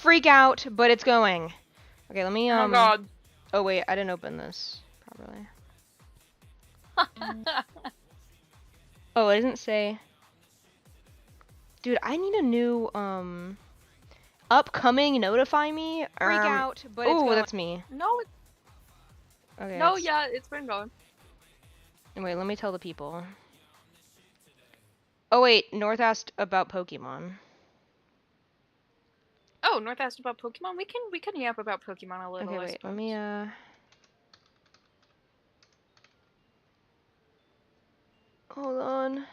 freak out, but it's going. Okay, let me, Oh god. Oh wait, I didn't open this properly. Oh, it doesn't say. Dude, I need a new, upcoming notify me. Freak out, but it's oh, going. that's me. No, Okay. no, yeah, it's been going. Wait, let me tell the people. Oh wait, North asked about Pokemon. Oh, North asked about Pokemon. We can yap about Pokemon a little. Okay, wait, let me hold on.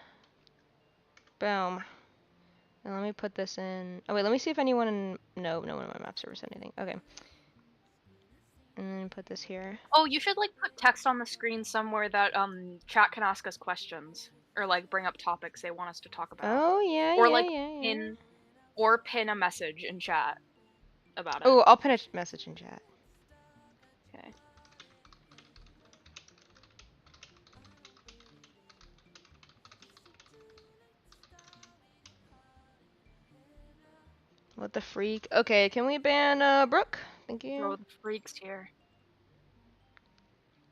Boom. And let me put this in. Oh wait, let me see if anyone in. No one in my map server said anything. Okay. And then put this here. Oh, you should like put text on the screen somewhere that chat can ask us questions or like bring up topics they want us to talk about. Oh yeah, Or yeah, like yeah. pin a message in chat about it. Oh, I'll pin a message in chat. Okay. What the freak? Okay, can we ban Brooke? Thank you. Throw the freaks here.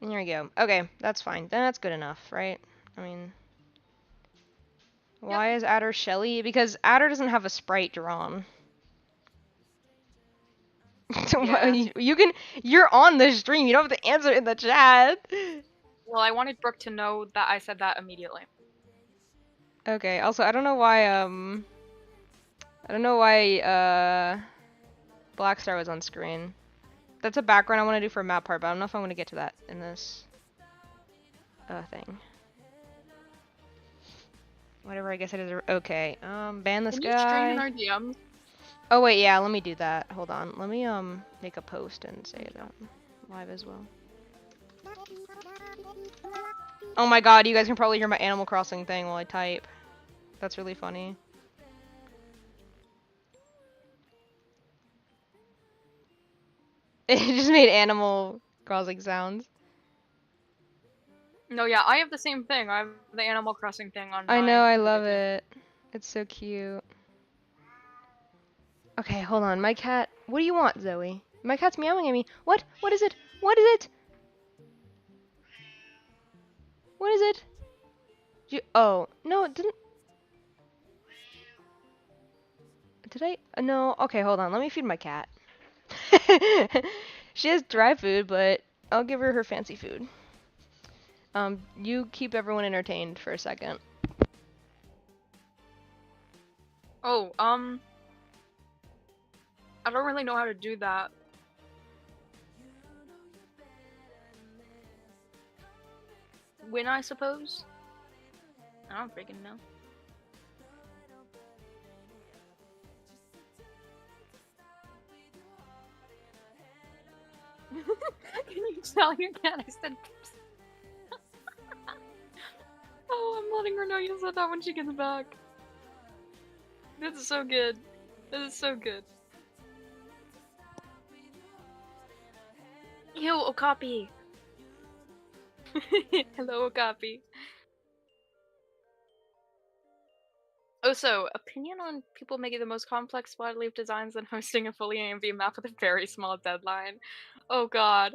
There we go. Okay, that's fine. Then that's good enough, right? I mean, why is Adder Shelly? Because Adder doesn't have a sprite drawn. Yeah. You're on the stream. You don't have to answer in the chat. Well, I wanted Brooke to know that I said that immediately. Okay. Also, I don't know why Blackstar was on screen. That's a background I want to do for a map part, but I don't know if I'm going to get to that in this thing. Whatever, I guess it is. Okay. Ban this Can you stream in guy. our DMs? Oh wait, yeah, let me do that. Hold on. Let me make a post and say that live as well. Oh my god, you guys can probably hear my Animal Crossing thing while I type. That's really funny. It just made Animal Crossing sounds. No, yeah, I have the same thing. I have the Animal Crossing thing on. I know, I love it. It's so cute. Okay, hold on. My cat. What do you want, Zoe? My cat's meowing at me. What? What is it? What is it? What is it? Oh, no, it didn't. Did I? No. Okay, hold on. Let me feed my cat. She has dry food, but I'll give her fancy food. You keep everyone entertained for a second. Oh, I don't really know how to do that. Win, I suppose? I don't freaking know. Can you tell your cat I said Oh, I'm letting her know you said that when she gets back. This is so good. This is so good. Ew, Okapi! Hello, Okapi. Oh, so, opinion on people making the most complex wildlife designs and hosting a fully AMV map with a very small deadline. Oh god.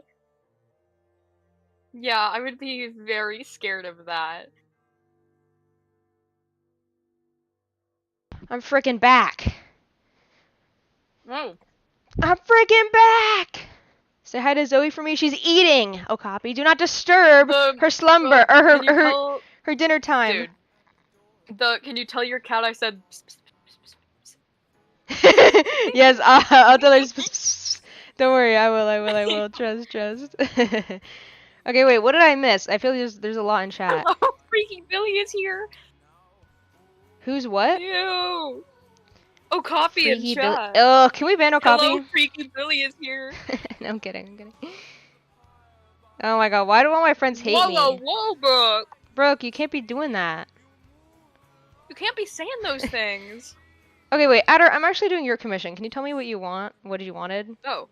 Yeah, I would be very scared of that. I'm freaking back. Oh. I'm freaking back! Say hi to Zoe for me. She's eating. Oh, copy. Do not disturb her slumber or her dinner time. Dude, can you tell your cat I said? Yes, I'll tell her. Don't worry, I will. Trust. Okay, wait. What did I miss? I feel there's a lot in chat. Hello, Freaky Billy is here. Who's what? Ew. Oh, coffee in chat. Oh, can we ban Okapi? Hello, Freaky Billy is here. No, I'm kidding. Oh my god, why do all my friends hate me? Whoa, Brooke. Brooke, you can't be doing that. You can't be saying those things. Okay, wait, Adder, I'm actually doing your commission. Can you tell me what you want? What did you wanted? Oh.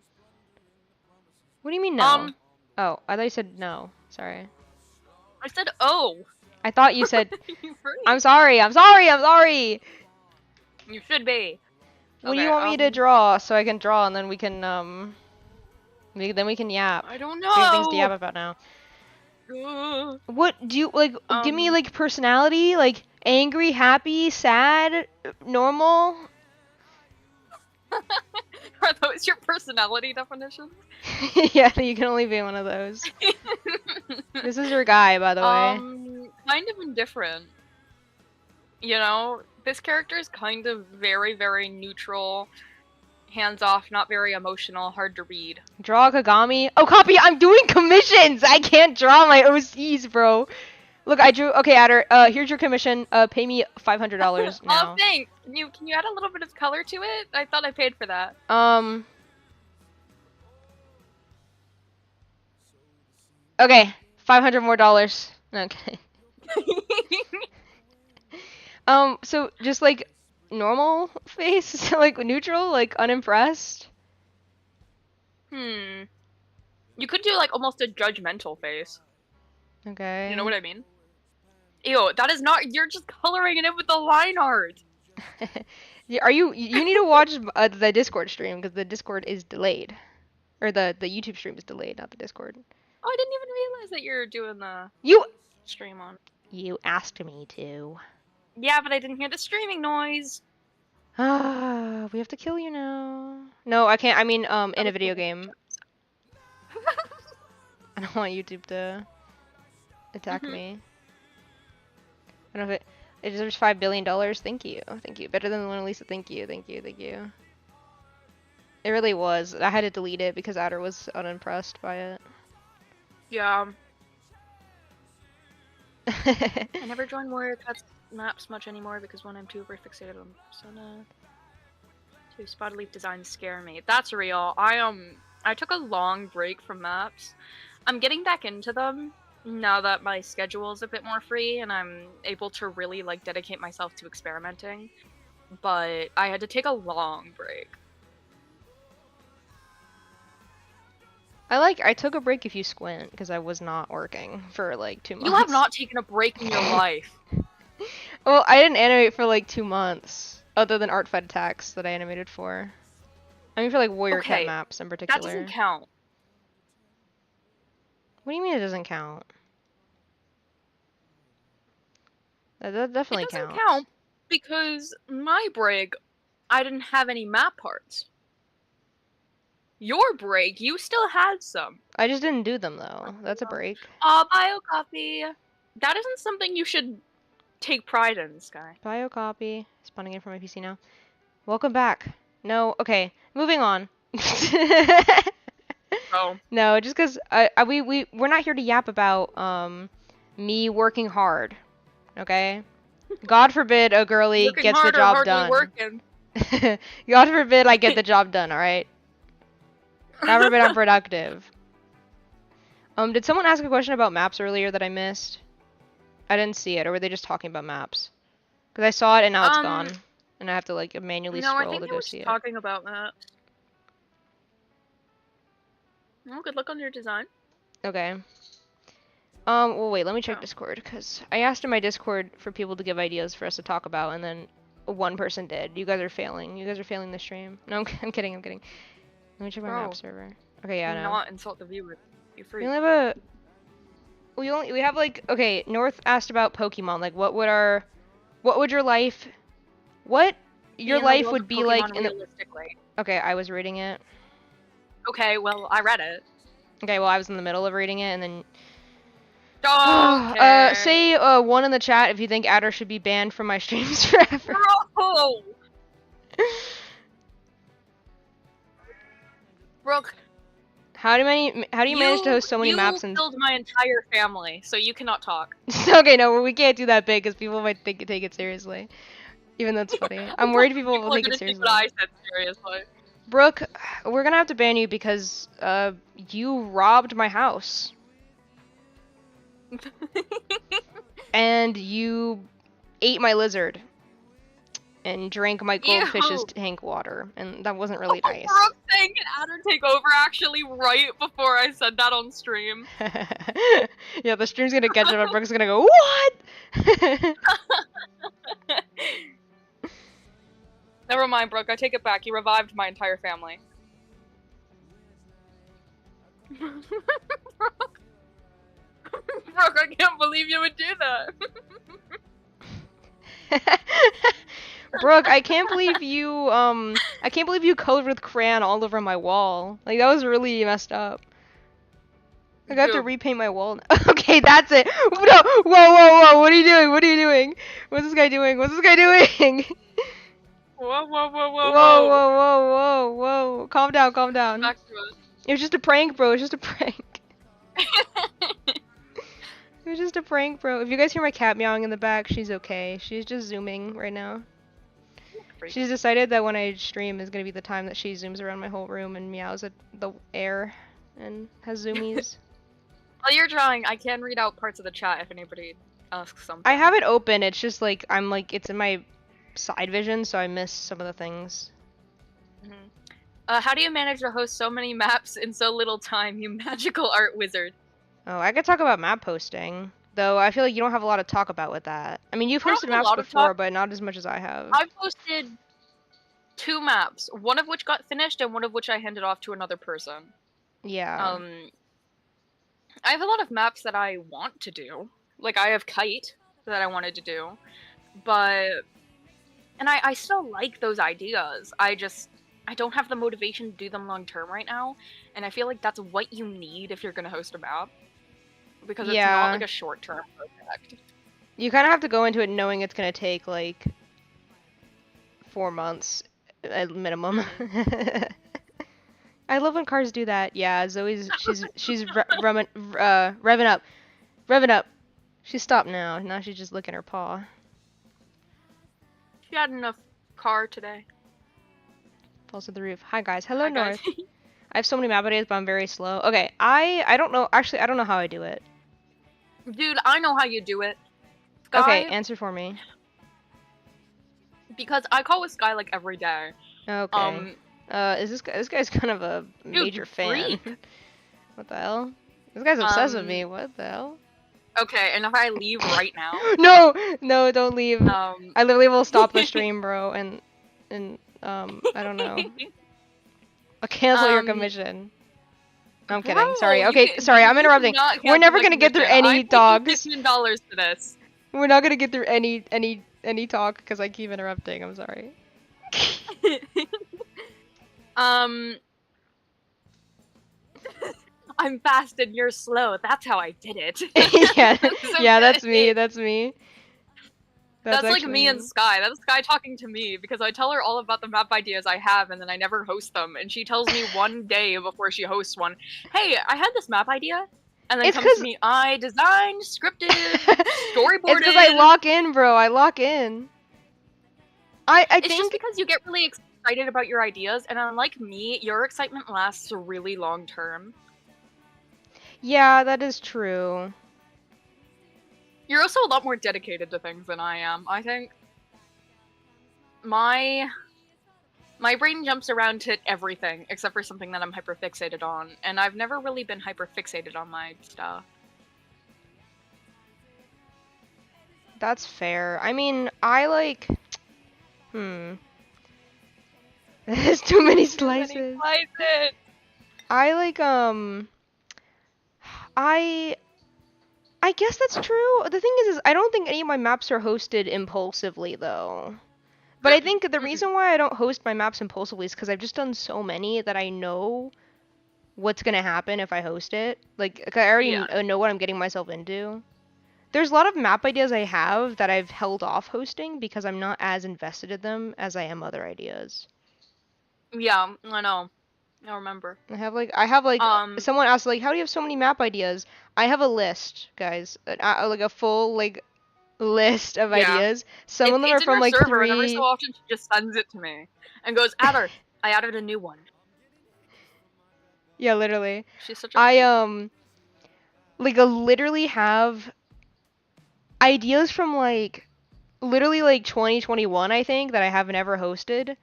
What do you mean no? Oh, I thought you said no. Sorry. I said oh. I thought you said. I'm sorry. You should be. What do you Okay, want me to draw so I can draw and then we can then we can yap. I don't We have things to know. yap about now. Ugh. What do you like? Give me Um, like personality, like angry, happy, sad, normal. are those your personality definitions? Yeah, you can only be one of those. This is your guy, by the way. Kind of indifferent. You know, this character is kind of very, very neutral, hands off, not very emotional, hard to read. Draw Kagami. Oh, copy. I'm doing commissions. I can't draw my OCs, bro. Look, I drew. Okay, Adder. Here's your commission. Pay me $500 Oh, now. thanks. Can you add a little bit of color to it? I thought I paid for that. Okay, $500 more. Okay. So just like normal face, like neutral, like unimpressed. You could do like almost a judgmental face. Okay. You know what I mean? Ew, that is not. You're just coloring it in with the line art. Are you? You need to watch the Discord stream because the Discord is delayed, or the YouTube stream is delayed, not the Discord. Oh, I didn't even realize that you're doing the You stream on. You asked me to. Yeah, but I didn't hear the streaming noise. Ah, we have to kill you now. No, I can't. I mean, in a video game. I don't want YouTube to attack me. I don't know if it deserves $5 billion. Thank you. Thank you. Better than the Mona Lisa. Thank you. Thank you. Thank you. It really was. I had to delete it because Adder was unimpressed by it. Yeah. I never join Warrior Cuts maps much anymore because one, I'm too overfixated on Persona. Two, spotted leaf designs scare me. That's real. I took a long break from maps. I'm getting back into them now that my schedule is a bit more free and I'm able to really like dedicate myself to experimenting. But I had to take a long break. I took a break if you squint because I was not working for like 2 months. You have not taken a break in your life. Well, I didn't animate for like 2 months, other than Art Fed Attacks that I animated for. I mean for like Warrior Cat maps in particular. That doesn't count. What do you mean it doesn't count? That definitely counts. It doesn't count because my break, I didn't have any map parts. Your break, you still had some. I just didn't do them though. That's a break. Biocopy. That isn't something you should take pride in, Sky. Biocopy. Spawning in from my PC now. Welcome back. No, okay. Moving on. Oh. No, just because we're not here to yap about me working hard. Okay? God forbid a girly gets the job done. Working. God forbid I get the job done, alright? God forbid I'm productive. Did someone ask a question about maps earlier that I missed? I didn't see it, or were they just talking about maps? Because I saw it and now it's gone. And I have to like manually scroll to go see it. Talking about maps. Well, good luck on your design. Okay. Well wait, let me check Discord, because I asked in my Discord for people to give ideas for us to talk about, and then one person did. You guys are failing. You guys are failing the stream. No, I'm kidding, I'm kidding. Let me check my map server. Okay, yeah, no. Not insult the viewer. You're free. We only have we have like, okay, North asked about Pokemon, like what would your life would be like in the... Okay, I was reading it. Okay, well, I read it. Okay, well, I was in the middle of reading it, and then... Okay. Say, one in the chat if you think Adder should be banned from my streams forever. Bro! Brooke. How do you manage to host so many maps and... You killed my entire family, so you cannot talk. Okay, no, we can't do that big, because people might take it seriously. Even though it's funny. I'm worried people will take it seriously. What I said seriously. Brooke, we're gonna have to ban you because, you robbed my house. And you ate my lizard. And drank my goldfish's tank water. And that wasn't really nice. Brooke saying can Adder take over actually right before I said that on stream. Yeah, the stream's gonna catch up and Brooke's gonna go, what? Never mind, Brooke. I take it back. You revived my entire family. Brooke, I can't believe you would do that. Brooke, I can't believe you colored with crayon all over my wall. Like, that was really messed up. Like, I have to Dude. repaint my wall now. Okay, that's it. No, whoa, whoa, whoa, what are you doing? What are you doing? What's this guy doing? What's this guy doing? Whoa, whoa, whoa, whoa, Whoa, whoa. whoa, whoa, whoa, whoa. Calm down, calm Come down. back to us. It was just a prank, bro. It was just a prank. It was just a prank, bro. If you guys hear my cat meowing in the back, she's okay. She's just zooming right now. She's decided that when I stream is gonna be the time that she zooms around my whole room and meows at the air and has zoomies. While you're drawing, I can read out parts of the chat if anybody asks something. I have it open, it's just like, it's in my side vision, so I miss some of the things. How do you manage to host so many maps in so little time, you magical art wizard? Oh, I could talk about map posting, though I feel like you don't have a lot to talk about with that. I mean, you've I don't hosted have a maps lot of before, talk. but not as much as I have. I've posted 2 maps, one of which got finished and one of which I handed off to another person. Yeah. I have a lot of maps that I want to do. Like, I have Kite that I wanted to do. But... And I still like those ideas. I don't have the motivation to do them long term right now. And I feel like that's what you need if you're gonna host a map. Because it's not like a short term project. You kind of have to go into it knowing it's gonna take, like, 4 months at minimum. I love when cars do that. Yeah, Zoe's, she's revving up. Revving up. She stopped now. Now she's just licking her paw. She had enough car today. Falls to the roof. Hi guys. Hello, Hi, North. guys. I have so many map ideas, but I'm very slow. Okay, I don't know. Actually, I don't know how I do it. Dude, I know how you do it. Sky, okay, answer for me. Because I call with Sky like every day. Okay. Is this guy's kind of a major fan. What the hell? This guy's obsessed with me. What the hell? Okay, and if I leave right now? No, don't leave. I literally will stop the stream, bro, and I don't know. I'll cancel your commission. No, I'm kidding. Sorry. Okay, sorry. I'm interrupting. We're never gonna get through any dogs. $15 for this. We're not gonna get through any talk because I keep interrupting. I'm sorry. I'm fast and you're slow. That's how I did it. yeah, yeah, that's me. That's me. That's like me and Sky. That's Sky talking to me because I tell her all about the map ideas I have and then I never host them. And she tells me one day before she hosts one, hey, I had this map idea. And then comes to me, I designed, scripted, storyboarded. It's because I lock in, bro. I lock in. I think... It's just because you get really excited about your ideas, and unlike me, your excitement lasts really long term. Yeah, that is true. You're also a lot more dedicated to things than I am. I think my brain jumps around to everything except for something that I'm hyperfixated on, and I've never really been hyperfixated on my stuff. That's fair. I mean, I like... There's too many slices. I like, I guess that's true. The thing is I don't think any of my maps are hosted impulsively, though. But I think the reason why I don't host my maps impulsively is because I've just done so many that I know what's gonna happen if I host it. Like, I already know what I'm getting myself into. There's a lot of map ideas I have that I've held off hosting because I'm not as invested in them as I am other ideas. Yeah, I know. I remember. I have like someone asked like, how do you have so many map ideas? I have a list, guys, like a full like list of ideas. Some of them are from like server, and every so often she just sends it to me and goes, "Adder, I added a new one." Yeah, literally. She's such a like literally have ideas from like literally like 2021, I think, that I haven't ever hosted.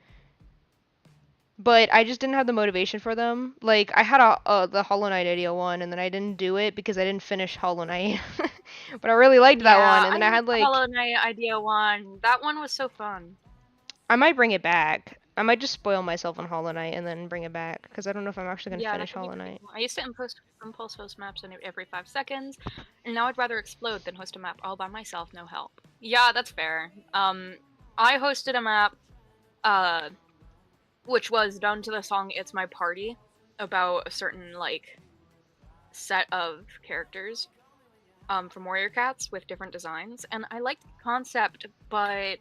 But I just didn't have the motivation for them. Like, I had the Hollow Knight idea one, and then I didn't do it because I didn't finish Hollow Knight. But I really liked that one, and then I had like... Hollow Knight idea one. That one was so fun. I might bring it back. I might just spoil myself on Hollow Knight and then bring it back, because I don't know if I'm actually going to Yeah, that finish could be Hollow pretty Knight. cool. I used to impulse host maps every 5 seconds, and now I'd rather explode than host a map all by myself, no help. Yeah, that's fair. I hosted a map, which was done to the song It's My Party, about a certain, like, set of characters, from Warrior Cats with different designs, and I liked the concept, but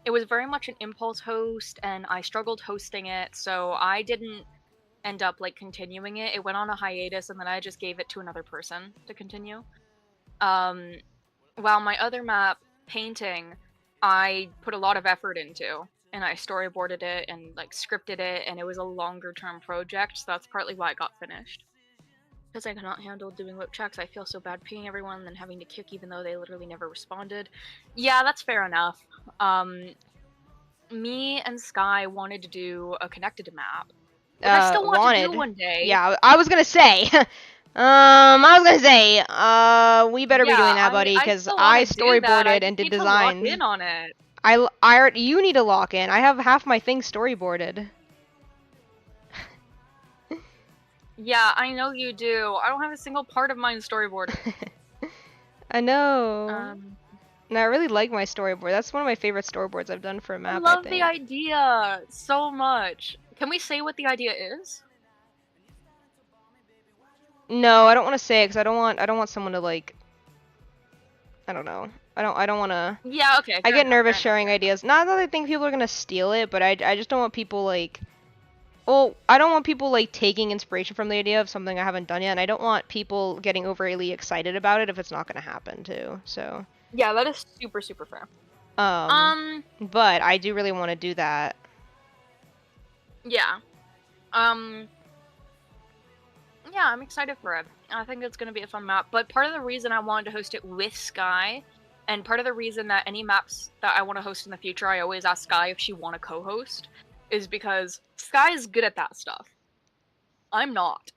it was very much an impulse host, and I struggled hosting it, so I didn't end up like continuing it. It went on a hiatus, and then I just gave it to another person to continue. While my other map, painting, I put a lot of effort into, and I storyboarded it and like scripted it, and it was a longer term project, so that's partly why it got finished. Because I cannot handle doing whip checks. I feel so bad pinging everyone and then having to kick even though they literally never responded. Yeah, that's fair enough. Me and Sky wanted to do a connected map, which I still want to do Wanted. one day. Yeah, I was gonna say. We better be Yeah, doing that, buddy, I because still want I to do that. I storyboarded and just did need to lock designs. in on it. You need to lock in. I have half my things storyboarded. Yeah, I know you do. I don't have a single part of mine storyboarded. I know. Um, And I really like my storyboard. That's one of my favorite storyboards I've done for a I map, I love the think. idea so much. Can we say what the idea is? No, I don't want to say it because I don't want someone to like. I don't know. I don't want to. Yeah, okay, I fair get enough, nervous fair enough, sharing fair enough. ideas. Not that I think people are gonna steal it, but I just don't want people like. Well, I don't want people like taking inspiration from the idea of something I haven't done yet, and I don't want people getting overly excited about it if it's not gonna happen too. So. Yeah, that is super, super fair. Um, Um, but I do really want to do that. yeah. Um, yeah, I'm excited for it. I think it's gonna be a fun map. But part of the reason I wanted to host it with Sky, and part of the reason that any maps that I want to host in the future, I always ask Sky if she want to co-host, is because Sky is good at that stuff. I'm not.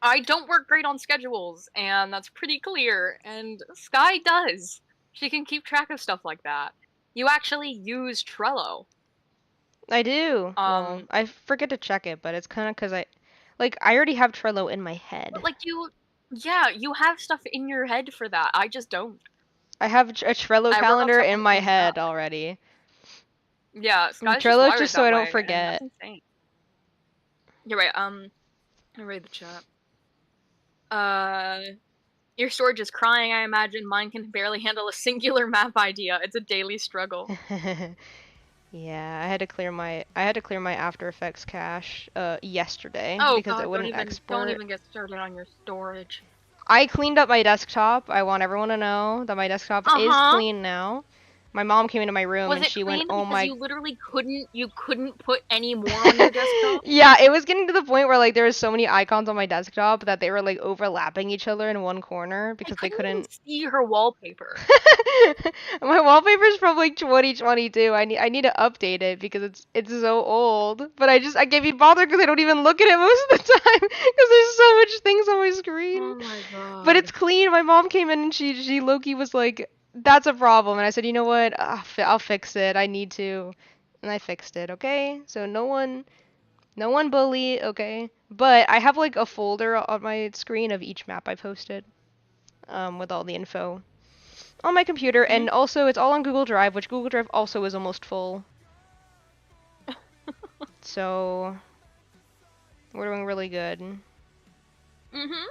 I don't work great on schedules, and that's pretty clear, and Sky does. She can keep track of stuff like that. You actually use Trello. I do. Well, Um, I forget to check it, but it's kind of because I already have Trello in my head. but like yeah, you have stuff in your head for that. I just don't. I have a Trello I work on calendar stuff in when it my comes head up. already. Yeah, Sky's just Trello wired just so that I don't way, and that's forget. insane. You're right. I read the chat. Uh, your storage is crying. I imagine mine can barely handle a singular map idea. It's a daily struggle. Yeah, I had to clear my After Effects cache yesterday Oh because it God, wouldn't don't export. even get started on your storage. I cleaned up my desktop. I want everyone to know that my desktop Uh is huh. clean now. My mom came into my room Was and it she went, clean "Oh because my." you literally couldn't put any more on your desktop? Yeah, it was getting to the point where like there was so many icons on my desktop that they were like overlapping each other in one corner I because they couldn't even couldn't. see her wallpaper. My wallpaper's from like 2022. I need to update it because it's so old. But I can't be bothered because I don't even look at it most of the time because there's so much things on my screen. Oh my But God. it's clean. My mom came in and she Loki was like, "That's a problem," and I said, "You know what? I'll fix it. I need to," and I fixed it. Okay, so no one bully. Okay, but I have like a folder on my screen of each map I posted, with all the info on my computer, Mhm. and also it's all on Google Drive, which Google Drive also is almost full. So we're doing really good. Mhm.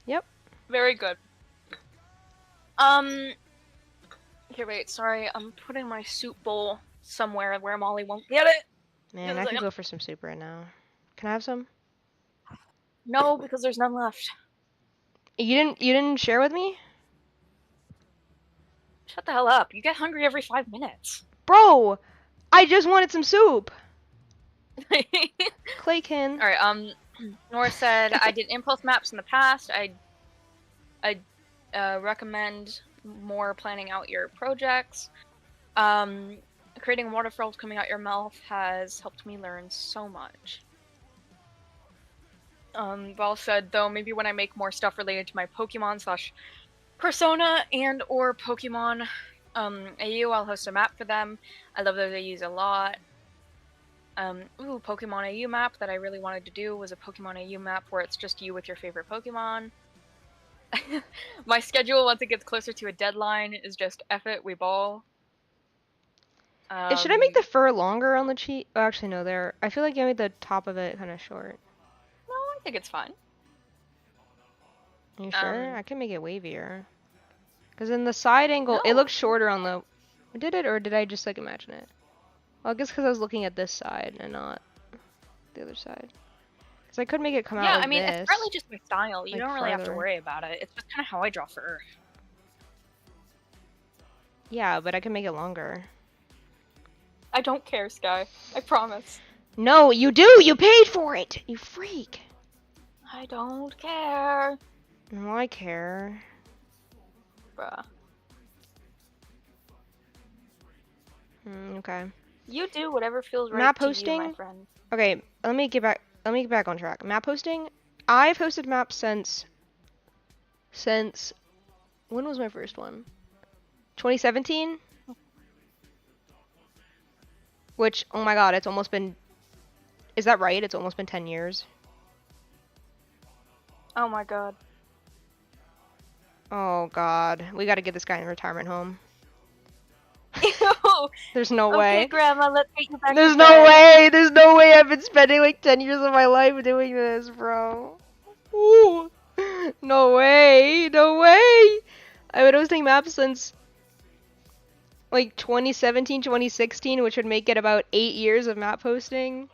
Yep. Very good. Um. Here, wait. Sorry, I'm putting my soup bowl somewhere where Molly won't get it. Man, Just a I could second. go for some soup right now. Can I have some? No, because there's none left. You didn't share with me? Shut the hell up. You get hungry every 5 minutes. Bro, I just wanted some soup. Claykin. Alright, Nora said, I did impulse maps in the past. I recommend more planning out your projects. Creating waterfalls coming out your mouth has helped me learn so much. Val said, though, maybe when I make more stuff related to my Pokemon / Persona and or Pokemon, AU, I'll host a map for them. I love those AUs a lot. Pokemon AU map that I really wanted to do was a Pokemon AU map where it's just you with your favorite Pokemon. My schedule, once it gets closer to a deadline, is just F it, we ball. Should I make the fur longer on the cheek? Oh, actually, no, there. I feel like you made the top of it kind of short. No, I think it's fine. Are you sure? I can make it wavier. Because in the side angle, No. it looks shorter on the... Did it, or did I just, like, imagine it? Well, I guess because I was looking at this side and not the other side. Because I could make it come out like this. Yeah, I mean, it's partly just my style. You like, don't really have to farther. worry about it. It's just kind of how I draw fur. Yeah, but I can make it longer. I don't care, Sky. I promise. No, you do! You paid for it! You freak! I don't care. No, I care. Bruh. Okay. You do whatever feels right Map to hosting? you, my friend. Okay, let me get back on track. Map hosting? I've hosted maps since when was my first one? 2017? Which, oh my god, it's almost been... Is that right? It's almost been 10 years. Oh my god. Oh god. We gotta get this guy in a retirement home. Ew. There's no Okay, way. Grandma, let's take you back There's to no bed. way! There's no way I've been spending like 10 years of my life doing this, bro. Ooh. No way! No way! I've been hosting maps since like 2017, 2016, which would make it about 8 years of map hosting.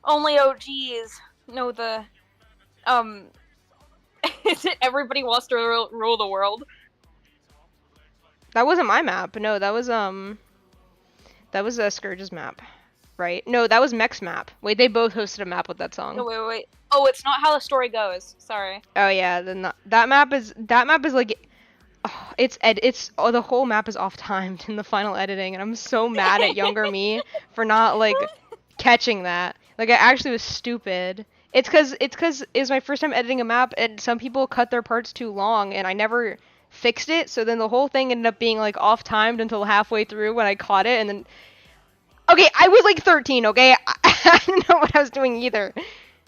Only OGs know the, is it Everybody Wants to Rule the World? That wasn't my map. No, that was Scourge's map, right? No, that was Mech's map. Wait, they both hosted a map with that song. No, wait. Oh, it's not How the Story Goes. Sorry. Oh yeah, then that map is like, oh, the whole map is off timed in the final editing, and I'm so mad at younger me for not like catching that. Like I actually was stupid. It's cause it was my first time editing a map, and some people cut their parts too long, and I never fixed it. So then the whole thing ended up being like off timed until halfway through when I caught it, and then. Okay, I was like 13. Okay, I didn't know what I was doing either.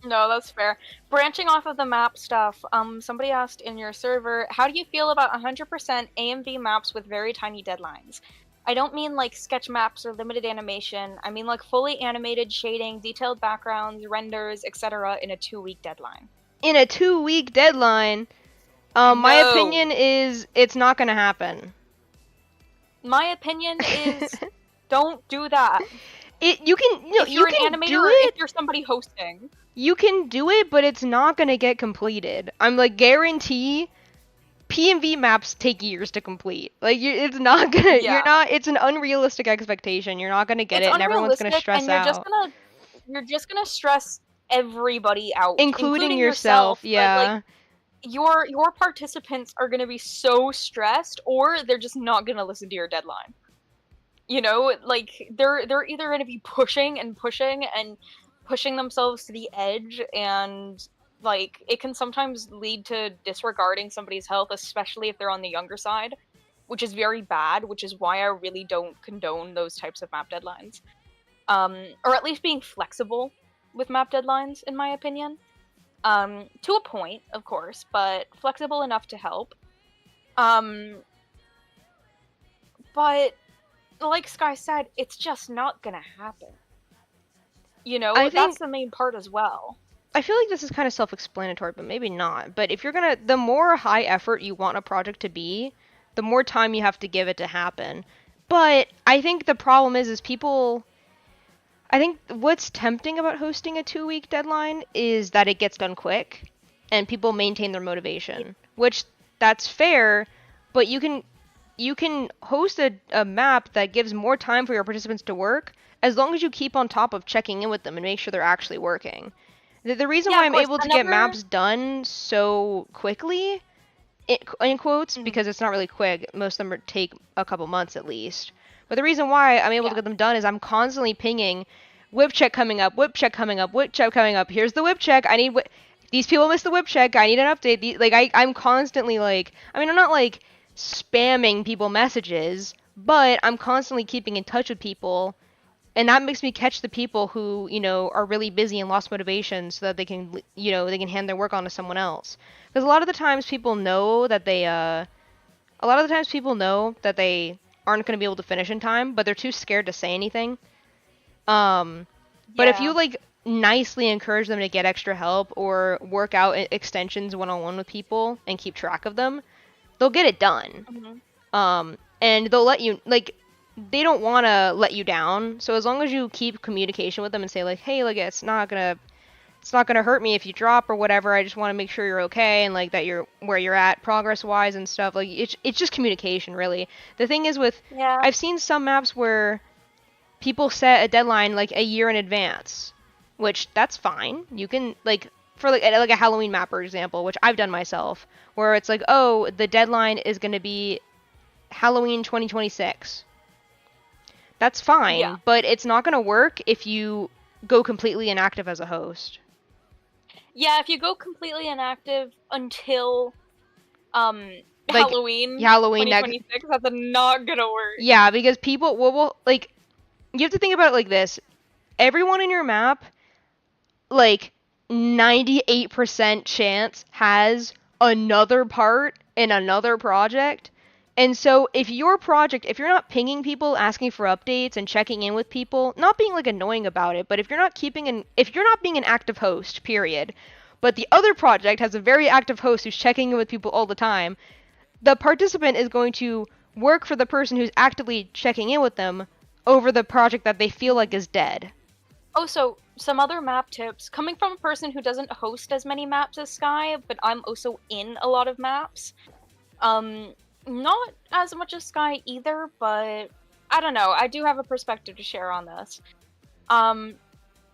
No, that's fair. Branching off of the map stuff, somebody asked in your server, how do you feel about 100% AMV maps with very tiny deadlines? I don't mean like sketch maps or limited animation. I mean like fully animated shading, detailed backgrounds, renders, etc. in a 2-week deadline. In a 2-week deadline, my opinion is it's not gonna happen. My opinion is don't do that. You can if you're you an can animator do or it. if you're somebody hosting. You can do it, but it's not gonna get completed. I'm like guarantee. PMV maps take years to complete. Like it's not gonna. Yeah. You're not. It's an unrealistic expectation. You're not gonna get it, and everyone's gonna stress and you're out. You're just gonna stress everybody out, including yourself. Yeah. Like, your participants are gonna be so stressed, or they're just not gonna listen to your deadline. You know, like they're either gonna be pushing themselves to the edge, and like it can sometimes lead to disregarding somebody's health, especially if they're on the younger side, which is very bad, which is why I really don't condone those types of map deadlines. Or at least being flexible with map deadlines, in my opinion. To a point, of course, but flexible enough to help. But like Sky said, it's just not gonna happen. You know, that's the main part as well. I feel like this is kind of self-explanatory, but maybe not. But if you're gonna, the more high effort you want a project to be, the more time you have to give it to happen. But I think the problem is people, I think what's tempting about hosting a 2-week deadline is that it gets done quick, and people maintain their motivation, which that's fair, but you can host a map that gives more time for your participants to work, as long as you keep on top of checking in with them and make sure they're actually working. The reason why I'm able to get maps done so quickly, in quotes, because it's not really quick, most of them take a couple months at least, but the reason why I'm able to get them done is I'm constantly pinging, whip check coming up, whip check coming up, whip check coming up, here's the whip check, these people missed the whip check, I need an update, I'm constantly like, I mean, I'm not like spamming people messages, but I'm constantly keeping in touch with people, and that makes me catch the people who, are really busy and lost motivation so that they can, they can hand their work on to someone else. Because a lot of the times people know that they aren't going to be able to finish in time, but they're too scared to say anything. But if you Yeah. like nicely encourage them to get extra help or work out extensions one-on-one with people and keep track of them, they'll get it done. And they'll let you, like, they don't want to let you down. So as long as you keep communication with them and say like, hey, like, it's not gonna hurt me if you drop or whatever. I just want to make sure you're okay and like that you're where you're at progress wise and stuff. Like it's just communication really. The thing is with Yeah. I've seen some maps where people set a deadline like a year in advance, which that's fine. You can like for like a Halloween map, for example, which I've done myself, where it's like, oh, the deadline is going to be Halloween 2026. That's fine, Yeah. but it's not going to work if you go completely inactive as a host. Yeah, if you go completely inactive until Like Halloween Halloween next. 2026, that's not gonna work. Yeah, because people will like you have to think about it like this. Everyone in your map, like 98% chance has another part in another project. And so if you're not pinging people, asking for updates and checking in with people, not being like annoying about it, but if you're not being an active host, period, but the other project has a very active host who's checking in with people all the time, the participant is going to work for the person who's actively checking in with them over the project that they feel like is dead. Oh, so some other map tips. Coming from a person who doesn't host as many maps as Sky, but I'm also in a lot of maps. Not as much as Sky either, but I don't know. I do have a perspective to share on this.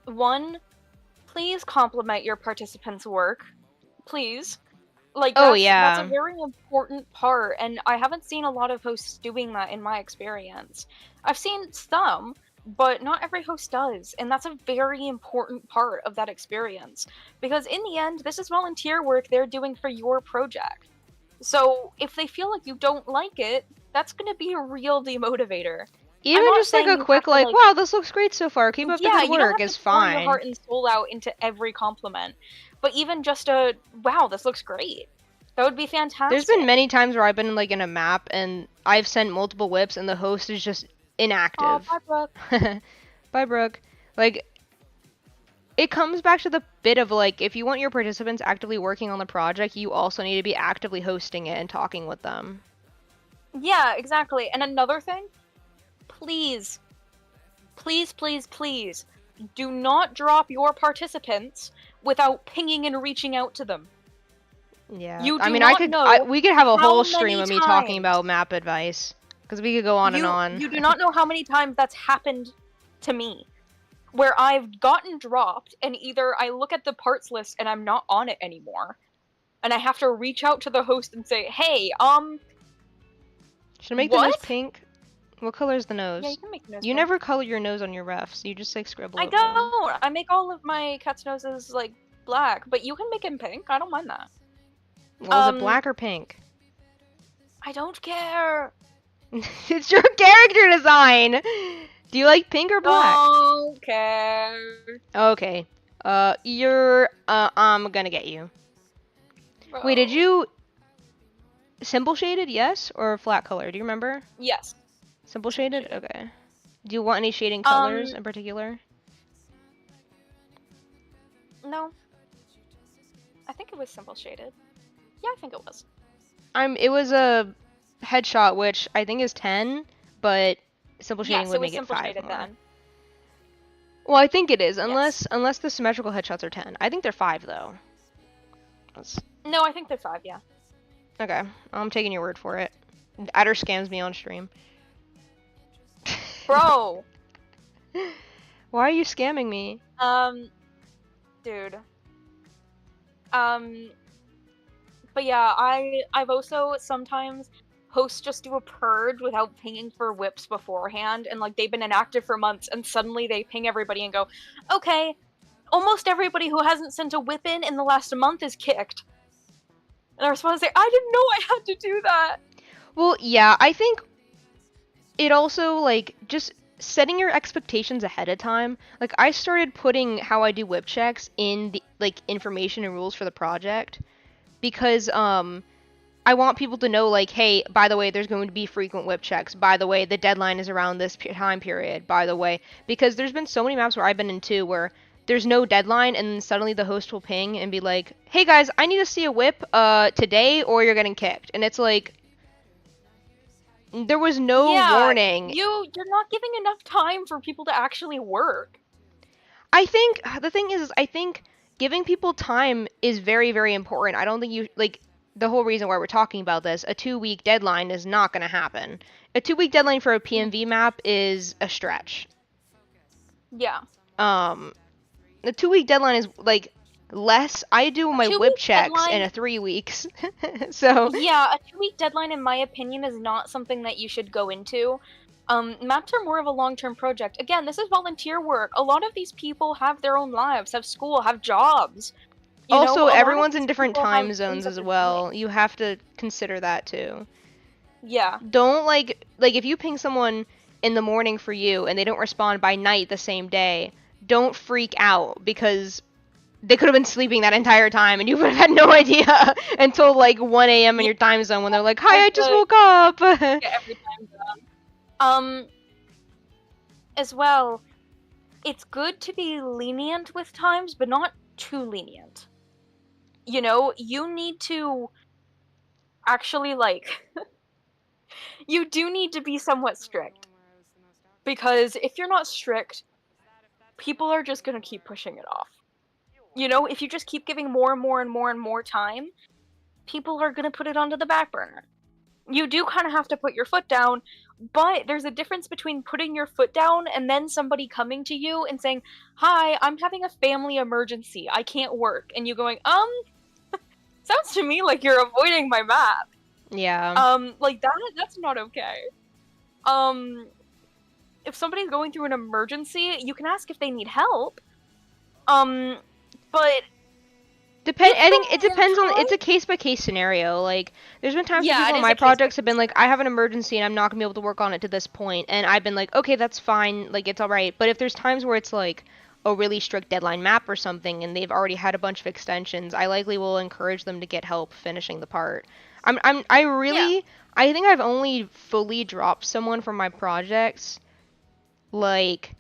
One, please compliment your participants' work. Please. Like Oh that's a yeah. very important part, and I haven't seen a lot of hosts doing that in my experience. I've seen some, but not every host does, and that's a very important part of that experience. Because in the end, this is volunteer work they're doing for your project. So if they feel like you don't like it, that's gonna be a real demotivator. I'm Even not just like saying a you have quick to like, wow, this looks great so far. Keep up the yeah, good you don't work have is to pour your fine. heart and soul out into every compliment. But even just a wow, this looks great. That would be There's been fantastic. many times where I've been like in a map and I've sent multiple whips and the host is just Oh, inactive. bye, Brooke. Bye, Brooke. Like it comes back to the bit of like if you want your participants actively working on the project, you also need to be actively hosting it and talking with them. Yeah, exactly. And another thing, please, please, please, please, do not drop your participants without pinging and reaching out to them. Yeah. You I do mean, not know we could have a how whole stream many of me talking times about map advice because we could go on and on. you do not know how many times that's happened to me. Where I've gotten dropped, and either I look at the parts list and I'm not on it anymore, and I have to reach out to the host and say, "Hey, Should I make the nose what?" pink? What color is the Yeah, you nose? can make the nose You pink. never color your nose on your refs. You just like scribble I over them. don't. I make all of my cat's noses like black, but you can make him pink. I don't mind that. Well, is it black or pink? I don't care. It's your character design. Do you like pink or black? Don't care. Okay. I'm gonna get you. Bro. Wait, did you simple shaded? Yes, or flat color? Do you remember? Yes. Simple shaded. Okay. Do you want any shading colors in particular? No. I think it was simple shaded. Yeah, I think it was. It was a headshot, which I think is 10, but simple shading Yes, would it was make it simple 5 shaded more. then. Well, I think it is, Yes. unless the symmetrical headshots are 10. I think they're 5 though. No, I think they're 5. Yeah. Okay, I'm taking your word for it. Adder scams me on stream. Bro. Why are you scamming me? Dude. But yeah, I've also sometimes hosts just do a purge without pinging for whips beforehand, and like they've been inactive for months, and suddenly they ping everybody and go, okay, almost everybody who hasn't sent a whip in the last month is kicked. And I respond and say, I didn't know I had to do that. Well, yeah, I think it also, like, just setting your expectations ahead of time. Like, I started putting how I do whip checks in the, like, information and rules for the project because, I want people to know, like, hey, by the way, there's going to be frequent whip checks. By the way, the deadline is around this time period. By the way, because there's been so many maps where I've been in too where there's no deadline and then suddenly the host will ping and be like, hey guys, I need to see a whip today or you're getting kicked. And it's like, there was no Yeah, warning. you're not giving enough time for people to actually work. I think the thing is I think giving people time is very, very important. I don't think you like the whole reason why we're talking about this. A 2 week deadline is not going to happen. A 2 week deadline for a PMV map is a stretch. Yeah. Um, the 2 week deadline is like less. I do A my whip 2 week checks in deadline, a 3 weeks, so yeah, a 2 week deadline, in my opinion, is not something that you should go into. Maps are more of a long-term project. Again, this is volunteer work. A lot of these people have their own lives, have school, have jobs. You know, also a lot of everyone's in these different people have time things zones that as they're doing. well. You have to consider that too. Yeah. Don't like if you ping someone in the morning for you and they don't respond by night the same day, don't freak out because they could have been sleeping that entire time and you would have had no idea until like 1 a.m. in Yeah, your time zone when they're like, hard "Hi, I just to woke up." get every time done. As well, it's good to be lenient with times, but not too lenient. You know, you need to actually, like, you do need to be somewhat strict. Because if you're not strict, people are just gonna keep pushing it off. You know, if you just keep giving more and more and more and more time, people are gonna put it onto the back burner. You do kind of have to put your foot down, but there's a difference between putting your foot down and then somebody coming to you and saying, "Hi, I'm having a family emergency. I can't work." And you going, sounds to me like you're avoiding my map." Yeah. Like that's not okay. Um, if somebody's going through an emergency, you can ask if they need help. Um, but give I them think it more depends on time. it's a case by case scenario. Like there's been times where Yeah, people it in is my a case by projects have case been like, I scenario. have an emergency and I'm not gonna be able to work on it to this point, and I've been like, okay, that's fine, like it's all right. But if there's times where it's like a really strict deadline map or something and they've already had a bunch of extensions, I likely will encourage them to get help finishing the part. I Yeah. really I think I've only fully dropped someone from my projects like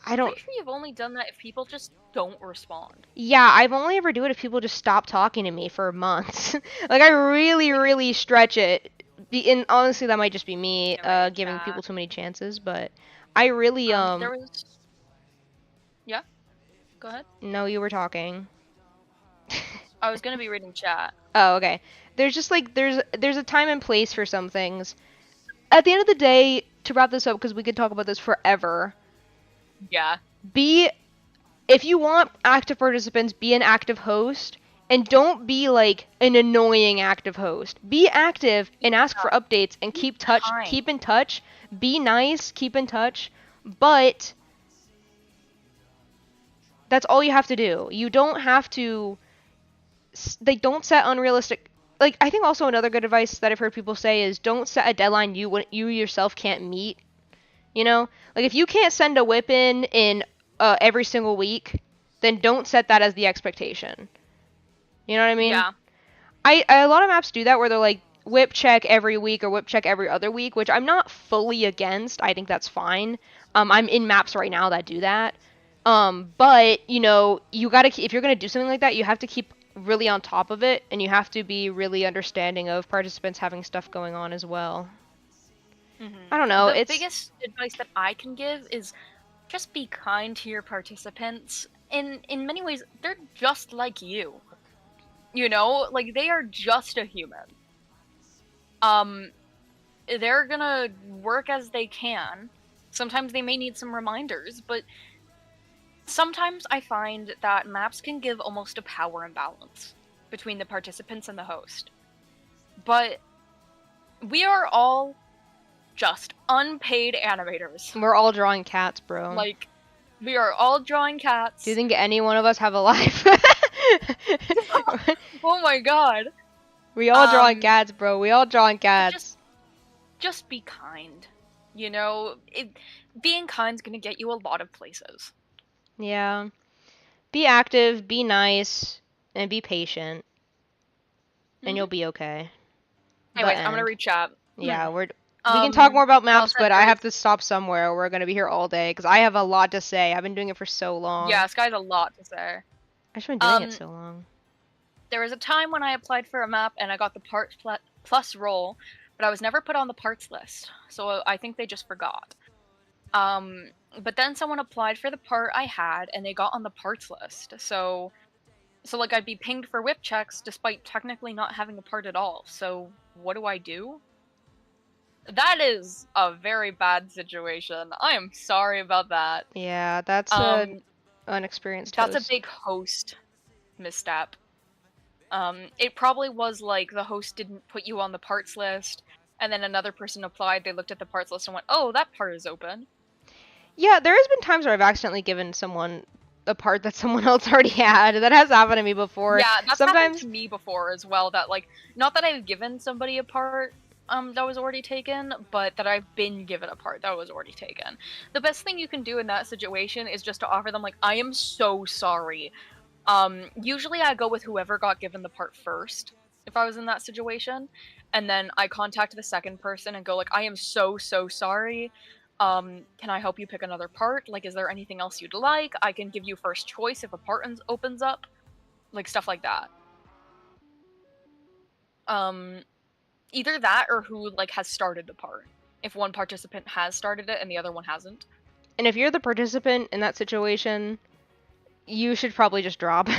I I'm don't. pretty sure you've only done that if people just don't respond. Yeah, I've only ever do it if people just stop talking to me for months. Like I really, really stretch it. And honestly, that might just be me Generated giving chat. people too many chances. But I really There was. Yeah, go ahead. no, you were talking. I was gonna be reading chat. Oh, okay. There's just like there's a time and place for some things. At the end of the day, to wrap this up, because we could talk about this forever. Yeah. Be if you want active participants, be an active host. And don't be like an annoying active host. Be active and ask for Yeah. updates and Be keep kind. in touch. Be nice, keep in touch. But that's all you have to do. You don't have to they don't set unrealistic like I think also another good advice that I've heard people say is don't set a deadline you yourself can't meet. You know? Like if you can't send a whip in every single week, then don't set that as the expectation. You know what I mean? Yeah. A lot of maps do that where they're like whip check every week or whip check every other week, which I'm not fully against. I think that's fine. I'm in maps right now that do that. But you know, you gotta if you're gonna do something like that, you have to keep really on top of it, and you have to be really understanding of participants having stuff going on as well. I don't know. The It's biggest advice that I can give is just be kind to your participants. In many ways, they're just like you. You know, like they are just a human. Um, they're gonna work as they can. Sometimes they may need some reminders, but sometimes I find that maps can give almost a power imbalance between the participants and the host. But we are all just unpaid animators. we're all drawing cats, bro. Like, we are all drawing cats. Do you think any one of us have a life? Oh my god. We all drawing cats, bro. We all drawing cats. Just be kind. You know, being kind's gonna get you a lot of places. Yeah. Be active, be nice, and be patient, and you'll be okay. The Anyways, I'm gonna end. read chat. Yeah, we can talk more about Val maps, said but I there have is. to stop somewhere. We're gonna be here all day because I have a lot to say. I've been doing it for so long. Yeah, Sky's a lot to say. I've just been doing it so long. There was a time when I applied for a map and I got the parts plus role, but I was never put on the parts list, so I think they just forgot. But then someone applied for the part I had and they got on the parts list, so like I'd be pinged for whip checks despite technically not having a part at all. So what do I do? That is a very bad situation. I am sorry about that. Yeah, that's an unexperienced That's host. a big host misstep. It probably was like the host didn't put you on the parts list, and then another person applied, they looked at the parts list and went, oh, that part is open. Yeah, there has been times where I've accidentally given someone a part that someone else already had. That has happened to me before. Yeah, that's Sometimes happened to me before as well, that, like, not that I've given somebody a part that was already taken, but that I've been given a part that was already taken. The best thing you can do in that situation is just to offer them, like, I am so sorry. Usually I go with whoever got given the part first, if I was in that situation, and then I contact the second person and go, like, I am so sorry. Can I help you pick another part? Like, is there anything else you'd like? I can give you first choice if a part opens up. Like, stuff like that. Either that or who, like, has started the part. If one participant has started it and the other one hasn't. And if you're the participant in that situation, you should probably just drop.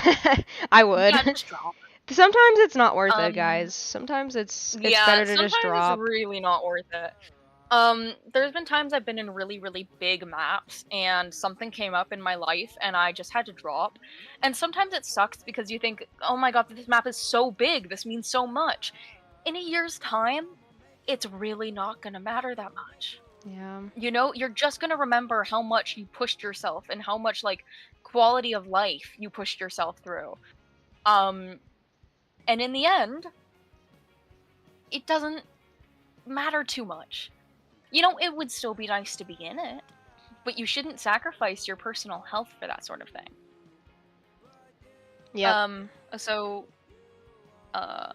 I would. Yeah, just drop. Sometimes it's not worth it, guys. Sometimes it's better to just drop. Sometimes it's really not worth it. There's been times I've been in really, really big maps and something came up in my life and I just had to drop. And sometimes it sucks because you think, oh my god, this map is so big, this means so much. In a year's time, it's really not gonna matter that much. Yeah. You know, you're just gonna remember how much you pushed yourself and how much, like, quality of life you pushed yourself through. And in the end, it doesn't matter too much. You know, it would still be nice to be in it, but you shouldn't sacrifice your personal health for that sort of thing. Yeah. So, oh,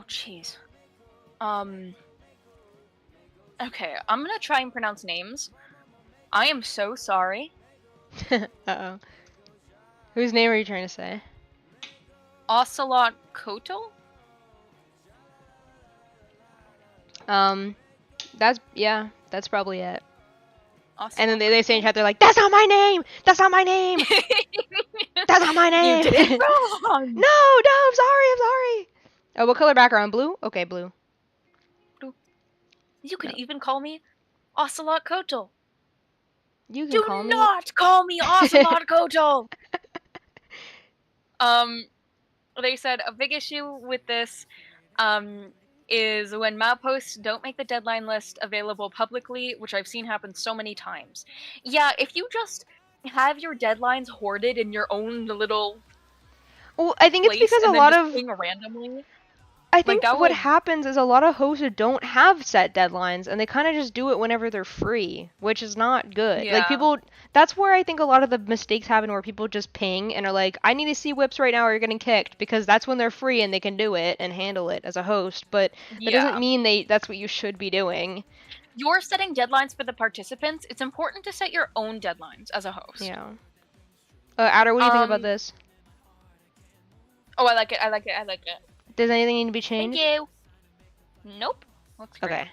jeez. Okay, I'm gonna try and pronounce names. I am so sorry. Uh-oh. Whose name are you trying to say? Ocelot Kotal? That's probably it. Ocelot And then they say in chat, they're like, that's not my name! That's not my name! That's not my name! You did it wrong! No, I'm sorry! Oh, what color background? Blue? Okay, blue. You could even call me Ocelot Kotal. You can call me. Do not call me Ocelot Kotal! They said a big issue with this, is when map hosts don't make the deadline list available publicly, which I've seen happen so many times. Yeah, if you just have your deadlines hoarded in your own little well, I think it's because a lot of randomly. I think what happens is a lot of hosts don't have set deadlines and they kind of just do it whenever they're free, which is not good. Yeah. Like that's where I think a lot of the mistakes happen, where people just ping and are like, I need to see whips right now or you're getting kicked, because that's when they're free and they can do it and handle it as a host, but that doesn't mean that's what you should be doing. You're setting deadlines for the participants. It's important to set your own deadlines as a host. Yeah. Adder, what do you think about this? Oh, I like it. Does anything need to be changed? Thank you. Nope. Looks great. Okay.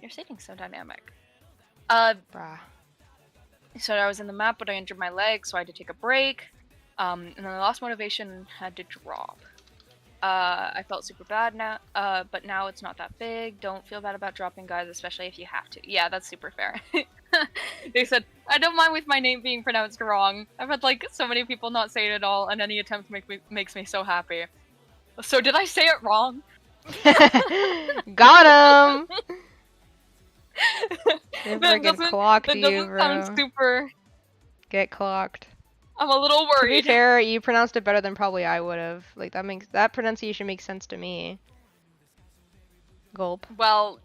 Your setting's so dynamic. Bruh. So I was in the map, but I injured my leg, so I had to take a break. And then I lost motivation and had to drop. I felt super bad now, but now it's not that big. Don't feel bad about dropping, guys, especially if you have to. Yeah, that's super fair. They said, I don't mind with my name being pronounced wrong. I've had, like, so many people not say it at all, and any attempt makes me so happy. So did I say it wrong? Got him! That doesn't clocked you, bro. sound super... Get clocked. I'm a little To be worried. fair, you pronounced it better than probably I would have. Like that pronunciation makes sense to me. Gulp. Well,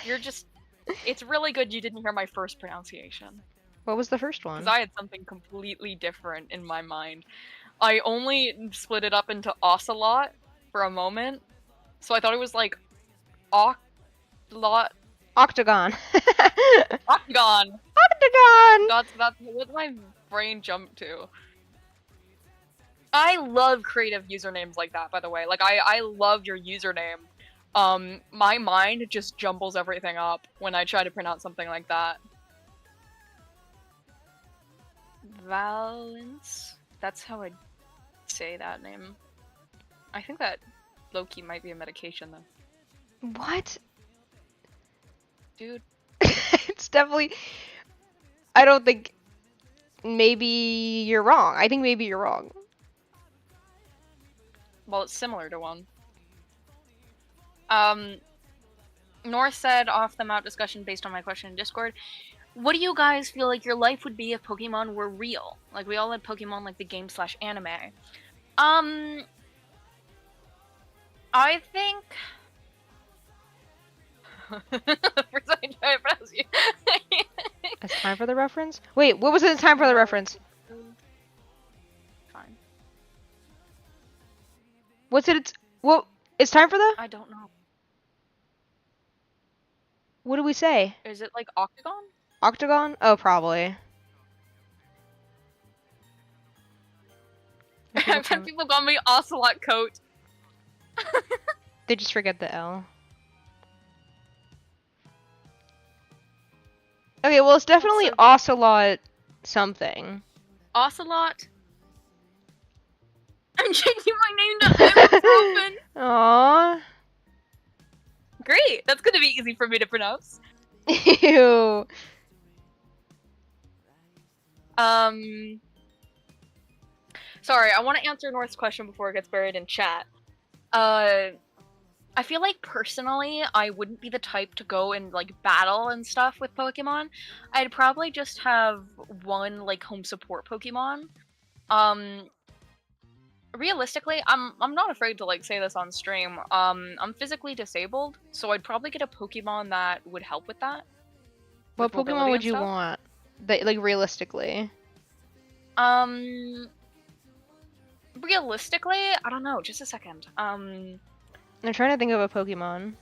you're just. It's really good you didn't hear my first pronunciation. What was the first Because one? I had something completely different in my mind. I only split it up into ocelot for a moment, so I thought it was like oclot Octagon. octagon. Octagon. That's what my brain jumped to. I love creative usernames like that, by the way. Like I love your username. My mind just jumbles everything up when I try to pronounce something like that. Valence? That's how I say that name. I think that low-key might be a medication though. What? Dude. It's definitely. I don't think. Maybe you're wrong. I think maybe you're wrong. Well, it's similar to one. North said off the mount discussion based on my question in Discord. What do you guys feel like your life would be if Pokemon were real? Like we all had Pokemon like the game/anime. I think. First I try to pronounce you. It's time for the reference? Wait, what was it? It's time for the reference. Fine. What's it? What? It's time for the? I don't know. What do we say? Is it like octagon? Octagon? Oh, probably. I've had people call me Ocelot Coat. They just forget the L. Okay, well, it's definitely so Ocelot something. Ocelot? I'm changing my name to Ibuprofen. Aww. Great, that's gonna be easy for me to pronounce. Ew. Sorry, I want to answer North's question before it gets buried in chat. I feel like personally, I wouldn't be the type to go and like battle and stuff with Pokemon. I'd probably just have one like home support Pokemon. Realistically, I'm not afraid to like say this on stream. I'm physically disabled, so I'd probably get a Pokemon that would help with that. What Pokemon would you want? That, like, realistically? Realistically, I don't know. Just a second. I'm trying to think of a Pokemon.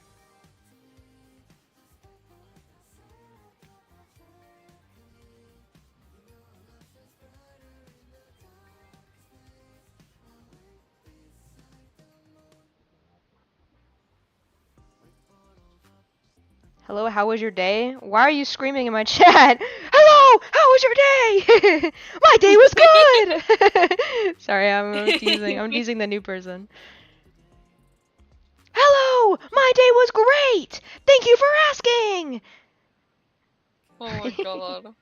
Hello, how was your day? Why are you screaming in my chat? Hello, how was your day? My day was good. Sorry, I'm teasing the new person. Hello, my day was great. Thank you for asking. Oh my god.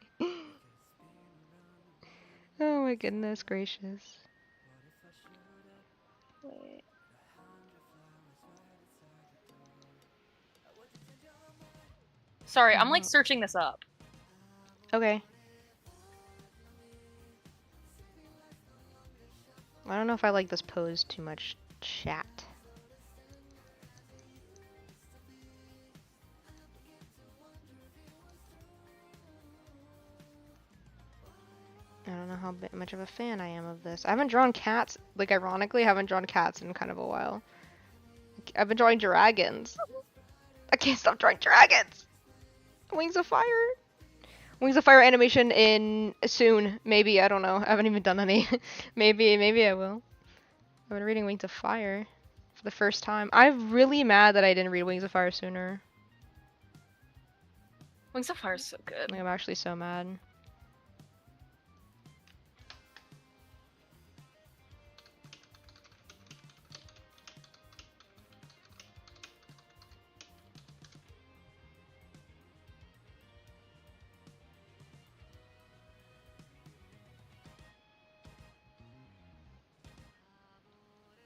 Oh my goodness gracious. Wait. Sorry, I'm like searching this up. Okay. I don't know if I like this pose too much, chat. I don't know how much of a fan I am of this. I haven't drawn cats, like ironically, I haven't drawn cats in kind of a while. I've been drawing dragons. I can't stop drawing dragons! Wings of Fire! Wings of Fire animation in soon, maybe, I don't know. I haven't even done any. maybe I will. I've been reading Wings of Fire for the first time. I'm really mad that I didn't read Wings of Fire sooner. Wings of Fire is so good. Like, I'm actually so mad.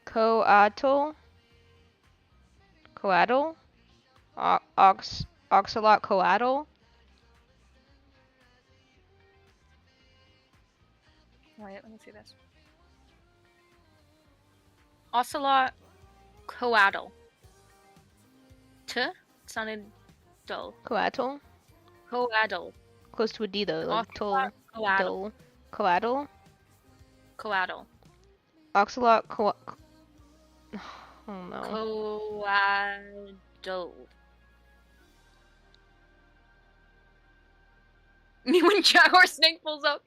Coatl? Coatl? Oxalot Coatl? Wait, let me see this. Ocelot coatl. T sounded dull. Coatl? Coatl. Close to a D though, like Ocelot coatl. dull. Coatl? Coatl. Ocelot oh no. Coatl. Me when Jaguar Snake pulls up.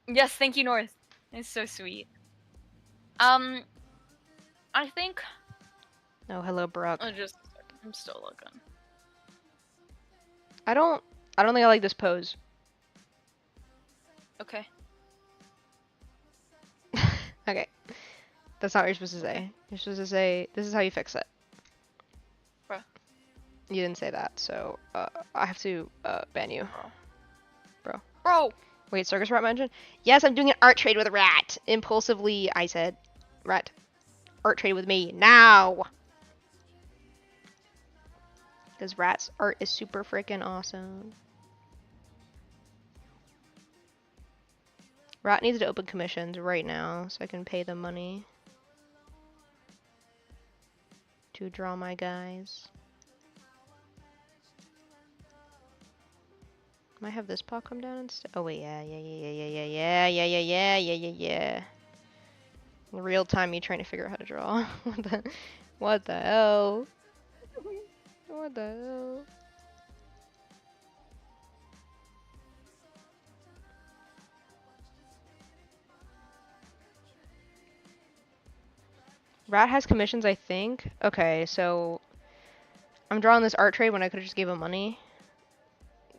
Yes, thank you, North. It's so sweet. I think. Oh, hello, Brooke. I'm still looking. I don't think I like this pose. Okay. Okay. That's not what you're supposed to say. You're supposed to say, this is how you fix it. Bruh. You didn't say that, so I have to ban you. Bro! Wait, Circus Rat mentioned? Yes, I'm doing an art trade with a rat. Impulsively, I said, rat, art trade with me now. Because Rat's art is super freaking awesome. Rat needs to open commissions right now so I can pay them money to draw my guys. Might have this paw come down instead. Oh wait, yeah. In real time, you trying to figure out how to draw. What the hell? What the hell? Rat has commissions, I think. Okay, so I'm drawing this art trade when I could have just gave him money.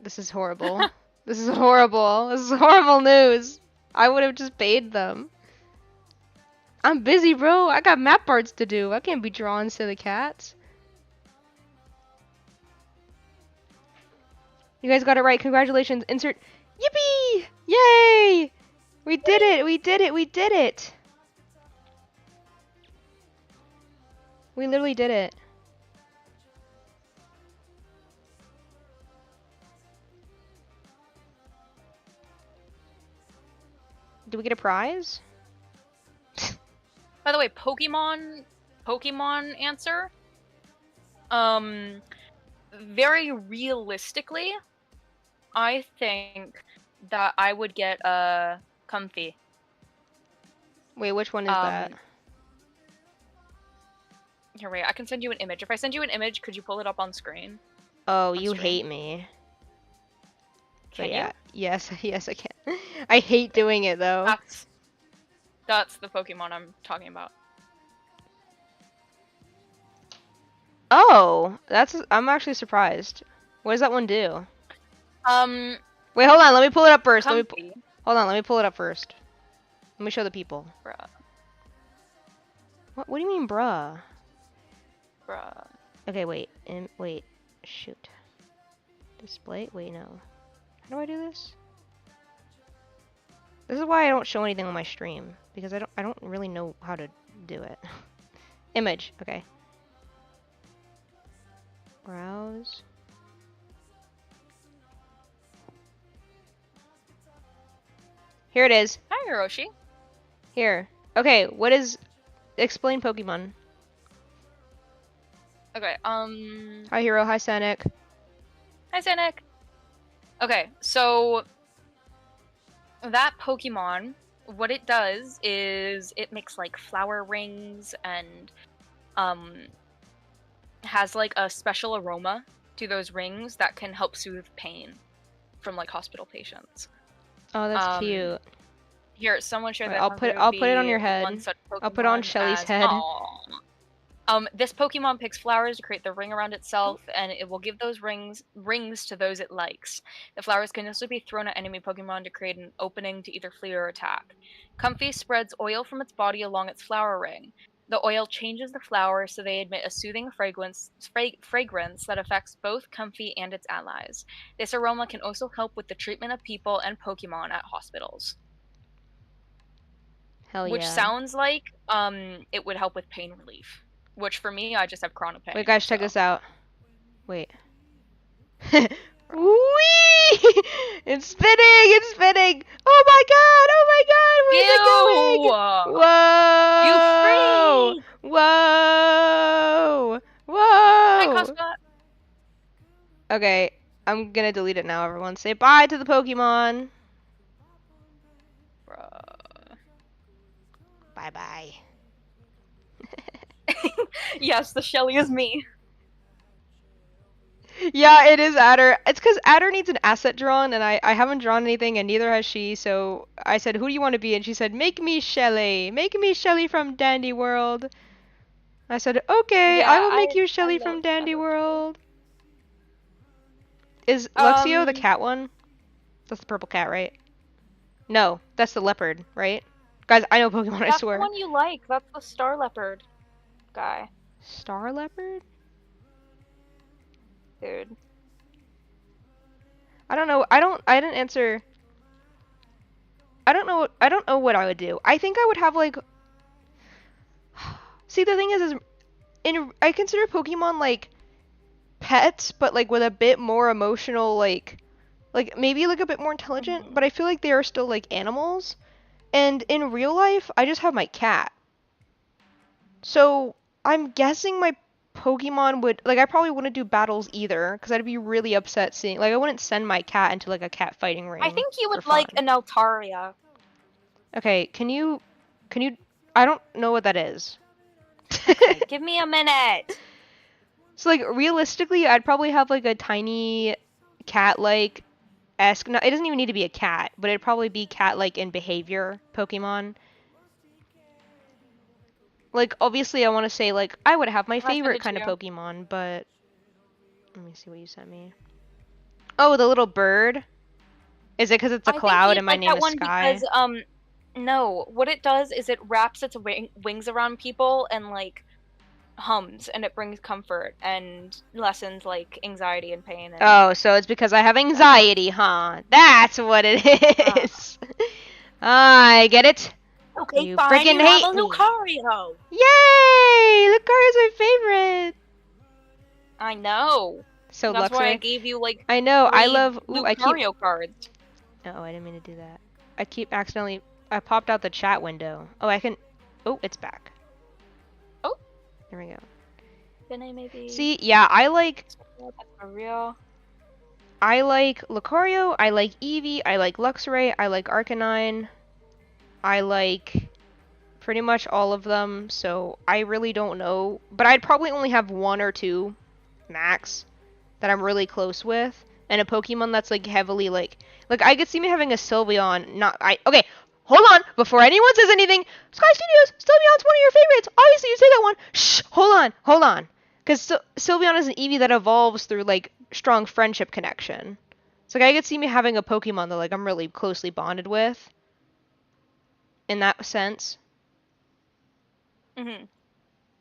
This is horrible. This is horrible. This is horrible news. I would have just paid them. I'm busy, bro. I got map arts to do. I can't be drawing silly cats. You guys got it right. Congratulations. Insert. Yippee! Yay! We did it. We did it. We did it. We literally did it. Did we get a prize? By the way, Pokemon answer. Very realistically, I think that I would get a Comfy. Wait, which one is that? Here, wait. I can send you an image. If I send you an image, could you pull it up on screen? Oh, you hate me. Can yeah. you? Yes, yes, I can. I hate doing it though. That's the Pokemon I'm talking about. Oh, I'm actually surprised. What does that one do? Wait, hold on. Let me pull it up first. Hold on. Let me pull it up first. Let me show the people. Bruh. What do you mean, bruh? Bruh. Okay, wait. Wait. Shoot. Display? Wait, no. How do I do this? This is why I don't show anything on my stream, because I don't really know how to do it. Image. Okay. Browse. Here it is. Hi, Hiroshi. Here. Okay, what is... Explain Pokemon. Okay, Hi, Hero. Hi, Sonic. Hi, Sonic. Okay, so... that Pokemon, what it does is it makes, like, flower rings and, has, like, a special aroma to those rings that can help soothe pain from, like, hospital patients. Oh, that's cute. Here, someone share that. I'll put it on your head. I'll put it on Shelly's head. This Pokemon picks flowers to create the ring around itself, and it will give those rings to those it likes. The flowers can also be thrown at enemy Pokemon to create an opening to either flee or attack. Comfy spreads oil from its body along its flower ring. The oil changes the flower so they emit a soothing fragrance that affects both Comfy and its allies. This aroma can also help with the treatment of people and Pokemon at hospitals. Hell yeah. Which sounds like it would help with pain relief. Which for me, I just have chronic pain. Wait, guys, check this out. Wait. Whee! It's spinning! It's spinning! Oh my god! Oh my god! Where's it going? You Whoa! freak! Whoa! Hi, Whoa! Casca. Okay, I'm gonna delete it now, everyone. Say bye to the Pokemon. Bruh. Bye-bye. Yes, the Shelly is me. Yeah, it is Adder. It's because Adder needs an asset drawn, and I haven't drawn anything, and neither has she, so I said, who do you want to be? And she said, make me Shelly. Make me Shelly from Dandy World. I said, okay, I Yeah, will make you I Shelly love from Dandy Shelly. World. Is Luxio the cat one? That's the purple cat, right? No, that's the leopard, right? Guys, I know Pokemon, I That's the swear. one you like. That's the Star Leopard guy, Star Leopard? dude. I don't know. I didn't answer. I don't know what I would do. I think I would have like see, the thing is I consider Pokemon like pets, but like with a bit more emotional, like maybe like a bit more intelligent, but I feel like they are still like animals. And in real life, I just have my cat. So I'm guessing my Pokemon would like I probably wouldn't do battles either, because I'd be really upset seeing like I wouldn't send my cat into like a cat fighting ring I think you for would fun. like an Altaria. Okay, can you I don't know what that is. Okay, give me a minute. So like realistically, I'd probably have like a tiny cat-like esque. No, it doesn't even need to be a cat, but it'd probably be cat-like in behavior Pokemon. Like obviously, I want to say like I would have my I sent favorite it to kind of you. Pokemon, but let me see what you sent me. Oh, the little bird. Is it because it's a I think cloud you'd and my like name that is one Sky? because no, what it does is it wraps its wings around people and like hums, and it brings comfort and lessens like anxiety and pain and Oh, so it's because I have anxiety, huh? That's what it uh, is. I get it. okay, You fine, freaking you have a hate me. Lucario. Yay! Lucario's my favorite. I know. So That's why I Luxray. gave you like I know. I 3 love. Ooh, I keep. Lucario cards. Oh, I didn't mean to do that. I keep accidentally. I popped out the chat window. Oh, I can. Oh, it's back. Oh, There we go. can I maybe? See, yeah, I like. That's for real. I like Lucario. I like Eevee. I like Luxray. I like Arcanine. I like pretty much all of them. So I really don't know. But I'd probably only have one or two max that I'm really close with, and a Pokemon that's like heavily like I could see me having a Sylveon. Not I. Okay, hold on. Before anyone says anything, Sky Studios, Sylveon's one of your favorites. Obviously, you say that one. Shh. Hold on. Because Sylveon is an Eevee that evolves through like strong friendship connection. So like I could see me having a Pokemon that like I'm really closely bonded with. In that sense. Mhm.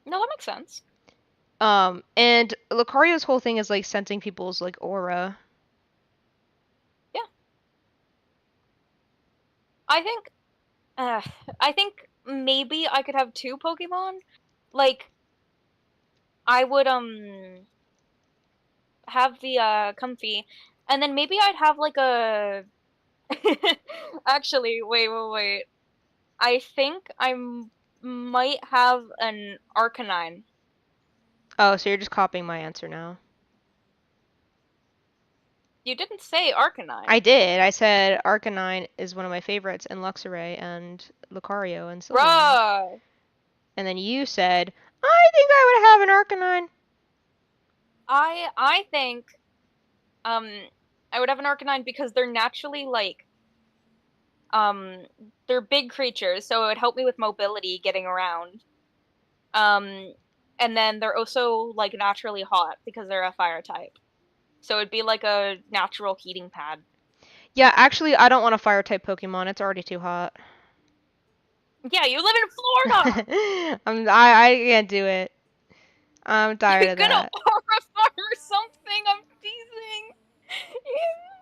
No, that makes sense. And Lucario's whole thing is like sensing people's like aura. Yeah. I think uh, I think maybe I could have 2 Pokemon. Like I would have the Comfy, and then maybe I'd have like a Actually, wait. I think might have an Arcanine. Oh, so you're just copying my answer now. You didn't say Arcanine. I did. I said Arcanine is one of my favorites, and Luxray, and Lucario, and Sylveon. Bruh. And then you said, I think I would have an Arcanine. I think um I would have an Arcanine because they're naturally like um they're big creatures, so it would help me with mobility getting around. Um and then they're also like naturally hot because they're a fire type. So it'd be like a natural heating pad. Yeah, actually, I don't want a fire type Pokemon. It's already too hot. Yeah, you live in Florida. I can't do it. I'm tired You're of gonna that. aura farm or something. I'm teasing.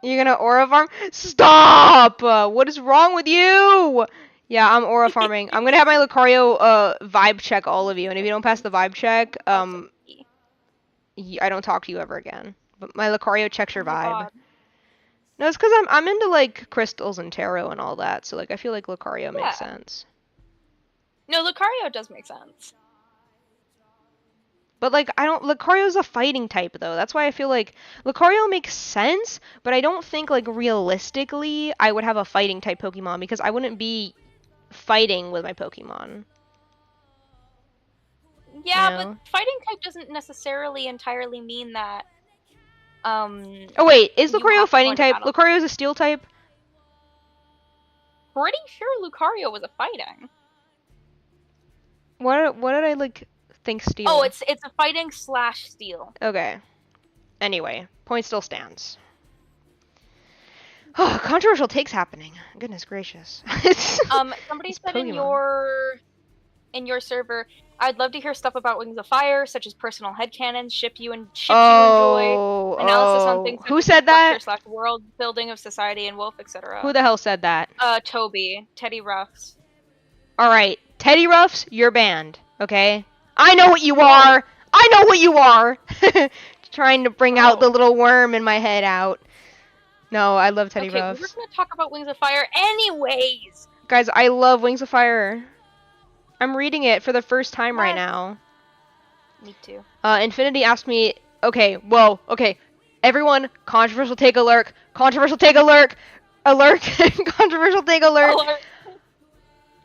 You're gonna aura farm? Stop! What is wrong with you? Yeah, I'm aura farming. I'm gonna have my Lucario vibe check all of you, and if you don't pass the vibe check, I don't talk to you ever again. But my Lucario checks Oh your my vibe. god. No, it's because I'm into like crystals and tarot and all that, so like I feel like Lucario makes Yeah. sense. No, Lucario does make sense. But like I don't Lucario's a fighting type though. That's why I feel like Lucario makes sense, but I don't think like realistically I would have a fighting type Pokemon because I wouldn't be fighting with my Pokemon. You Yeah, but know? fighting type doesn't necessarily entirely mean that Oh wait, is you Lucario a have to go fighting into type? battle. Lucario is a steel type? Pretty sure Lucario was a fighting. What did I like think Oh, steel? it's a fighting / steel. Okay. Anyway, point still stands. Oh, controversial takes happening. Goodness gracious. Somebody It's said Pokemon. in your server, I'd love to hear stuff about Wings of Fire, such as personal headcanons, ships you enjoy, analysis on things such Who as the said that? structure / world building of society and wolf, Who etc. the hell said that? Toby, Teddy Ruffs. Alright, Teddy Ruffs, you're banned, okay? I know what you Whoa, are! I know what you are! Trying to bring out the bro. little worm in my head out. No, I love Teddy Okay, we were Ruffs. gonna talk about Wings of Fire anyways. Guys, I love Wings of Fire. I'm reading it for the first time right Yes. now. Me too. Infinity asked me, okay, whoa, okay. Everyone, controversial take alert. Controversial take alert. Alert. Controversial take alert. Alert.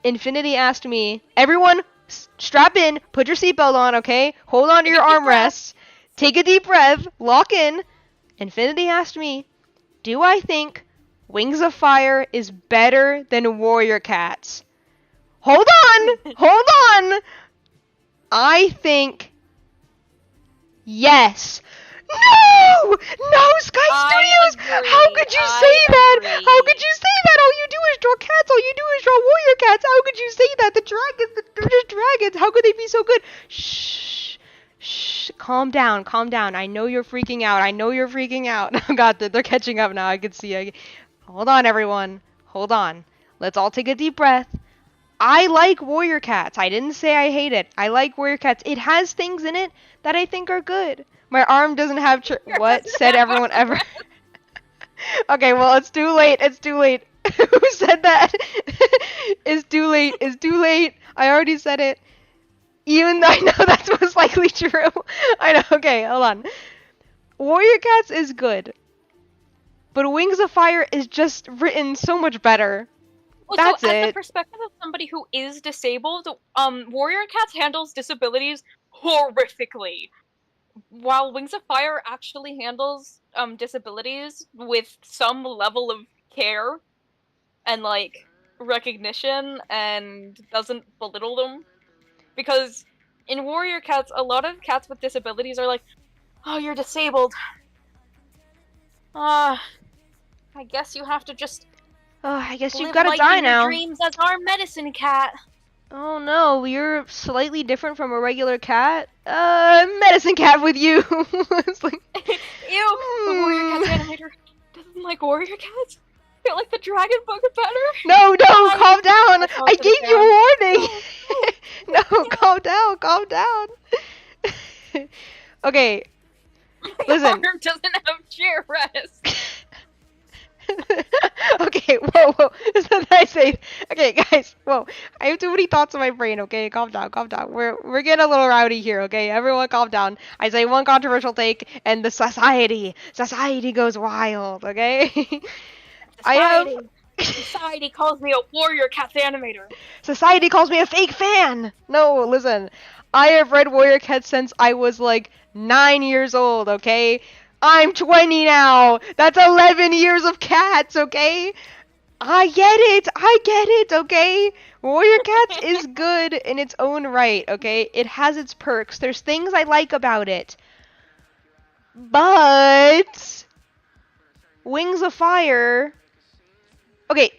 Infinity asked me, everyone, strap in, put your seatbelt on, okay? Hold on to Take your a deep breath. armrests. Take a deep breath. Lock in. Infinity asked me, do I think Wings of Fire is better than Warrior Cats? Hold on! Hold on! I think yes. No! No, Sky Studios! How could you say that? How could you say that? All you do is draw cats. All you do is draw warrior cats. How could you say that? The dragons, they're just dragons. How could they be so good? Shh. Shh. Calm down. Calm down. I know you're freaking out. I know you're freaking out. Oh god, they're catching up now. I can see. Hold on, everyone. Hold on. Let's all take a deep breath. I like Warrior Cats. I didn't say I hate it. I like Warrior Cats. It has things in it that I think are good. My arm doesn't have what said everyone ever. Okay, well, it's too late. It's too late. Who said that? It's too late. It's too late. I already said it. Even though I know that's most likely true. I know. Okay, hold on. Warrior Cats is good. But Wings of Fire is just written so much better. Well, That's so as the it. perspective of somebody who is disabled, Warrior Cats handles disabilities horrifically, while Wings of Fire actually handles disabilities with some level of care and like recognition and doesn't belittle them. Because in Warrior Cats, a lot of cats with disabilities are like, "Oh, you're disabled. I guess you have to just Oh, I guess you've live gotta life die in your now. dreams as our medicine cat." Oh no, you're slightly different from a regular cat? Medicine cat with you. It's like, Ew, the Warrior Cats animator doesn't like Warrior Cats? I feel like the Dragon Book is better. no, calm down. That's all I for the gave you fans. a warning. No, No. calm down, calm down. Okay, My listen. arm doesn't have chair rest. Okay, whoa. It's not that I say. Okay, guys, whoa. I have too many thoughts in my brain. Okay, calm down, calm down. We're getting a little rowdy here. Okay, everyone, calm down. I say one controversial take, and the society goes wild. Okay. I have. Society calls me a Warrior Cats animator. Society calls me a fake fan. No, listen. I have read Warrior Cats since I was like 9 years old, okay? I'm 20 now. That's 11 years of cats, okay? I get it, okay? Warrior Cats is good in its own right, okay? It has its perks. There's things I like about it. But Wings of Fire. Okay,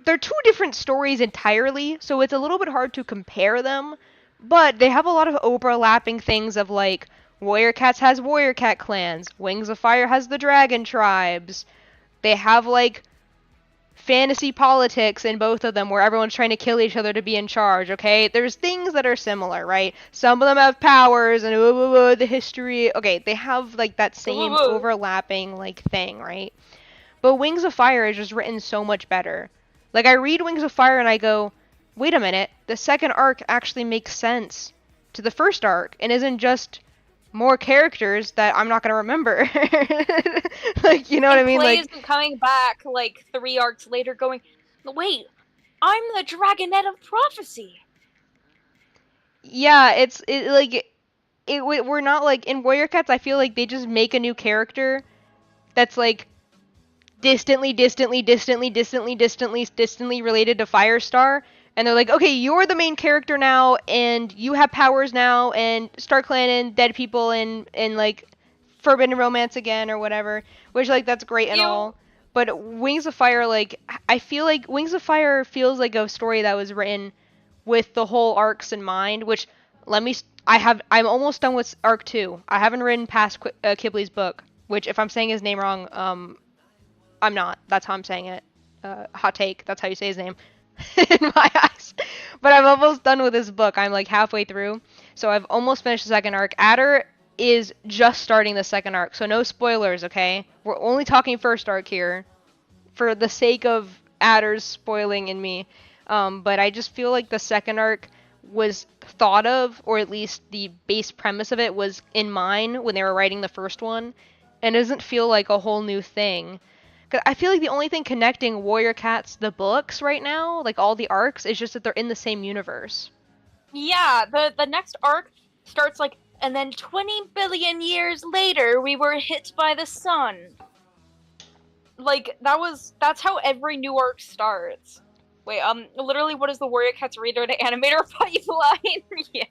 they're two different stories entirely, so it's a little bit hard to compare them, but they have a lot of overlapping things of like Warrior Cats has Warrior Cat clans, Wings of Fire has the Dragon tribes. They have like fantasy politics in both of them where everyone's trying to kill each other to be in charge, okay? There's things that are similar, right? Some of them have powers and the history. Okay, they have like that same overlapping like thing, right? But Wings of Fire is just written so much better. Like I read Wings of Fire and I go, "Wait a minute, the second arc actually makes sense to the first arc and isn't just more characters that I'm not gonna remember." Like, you know what I And mean? Clay Like, isn't coming back like 3 arcs later going, wait, I'm the Dragonette of Prophecy. yeah, we're not like in Warrior Cats. I feel like they just make a new character that's like distantly related to Firestar, and they're like, okay, you're the main character now, and you have powers now, and Star Clan and dead people and like forbidden romance again or whatever, which like that's great and You all. But Wings of Fire, like I feel like Wings of Fire feels like a story that was written with the whole arcs in mind. Which I'm almost done with arc 2. I haven't written past Kibley's book. Which if I'm saying his name wrong, I'm not. That's how I'm saying it. Hot take. That's how you say his name. In my eyes. But I'm almost done with this book. I'm like halfway through. So I've almost finished the second arc. Adder is just starting the second arc. So no spoilers, okay? We're only talking first arc here. For the sake of Adder's spoiling in me. But I just feel like the second arc was thought of, or at least the base premise of it was in mind when they were writing the first one. And it doesn't feel like a whole new thing. Cause I feel like the only thing connecting Warrior Cats, the books right now, like all the arcs, is just that they're in the same universe. Yeah, the next arc starts like, and then 20 billion years later, we were hit by the sun. Like, that's how every new arc starts. Wait, literally, what is the Warrior Cats reader to animator pipeline? Yeah.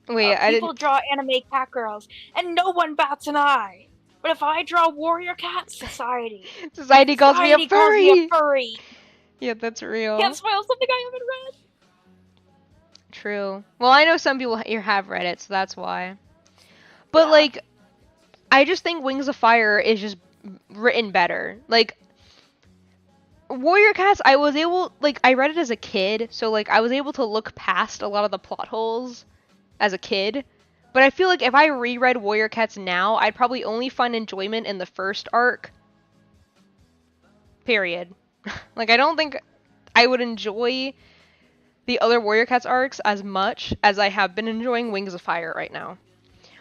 Wait, I People didn't. draw anime cat girls, and no one bats an eye. But if I draw Warrior Cat, Society calls me a Society calls me a furry! furry. Yeah, that's Can't real. smile something I haven't read. True. Well, I know some people here have read it, so that's why. But, Yeah. like, I just think Wings of Fire is just written better. Like, Warrior Cats, I read it as a kid, so, like, I was able to look past a lot of the plot holes as a kid. But I feel like if I reread Warrior Cats now, I'd probably only find enjoyment in the first arc. Period. Like, I don't think I would enjoy the other Warrior Cats arcs as much as I have been enjoying Wings of Fire right now.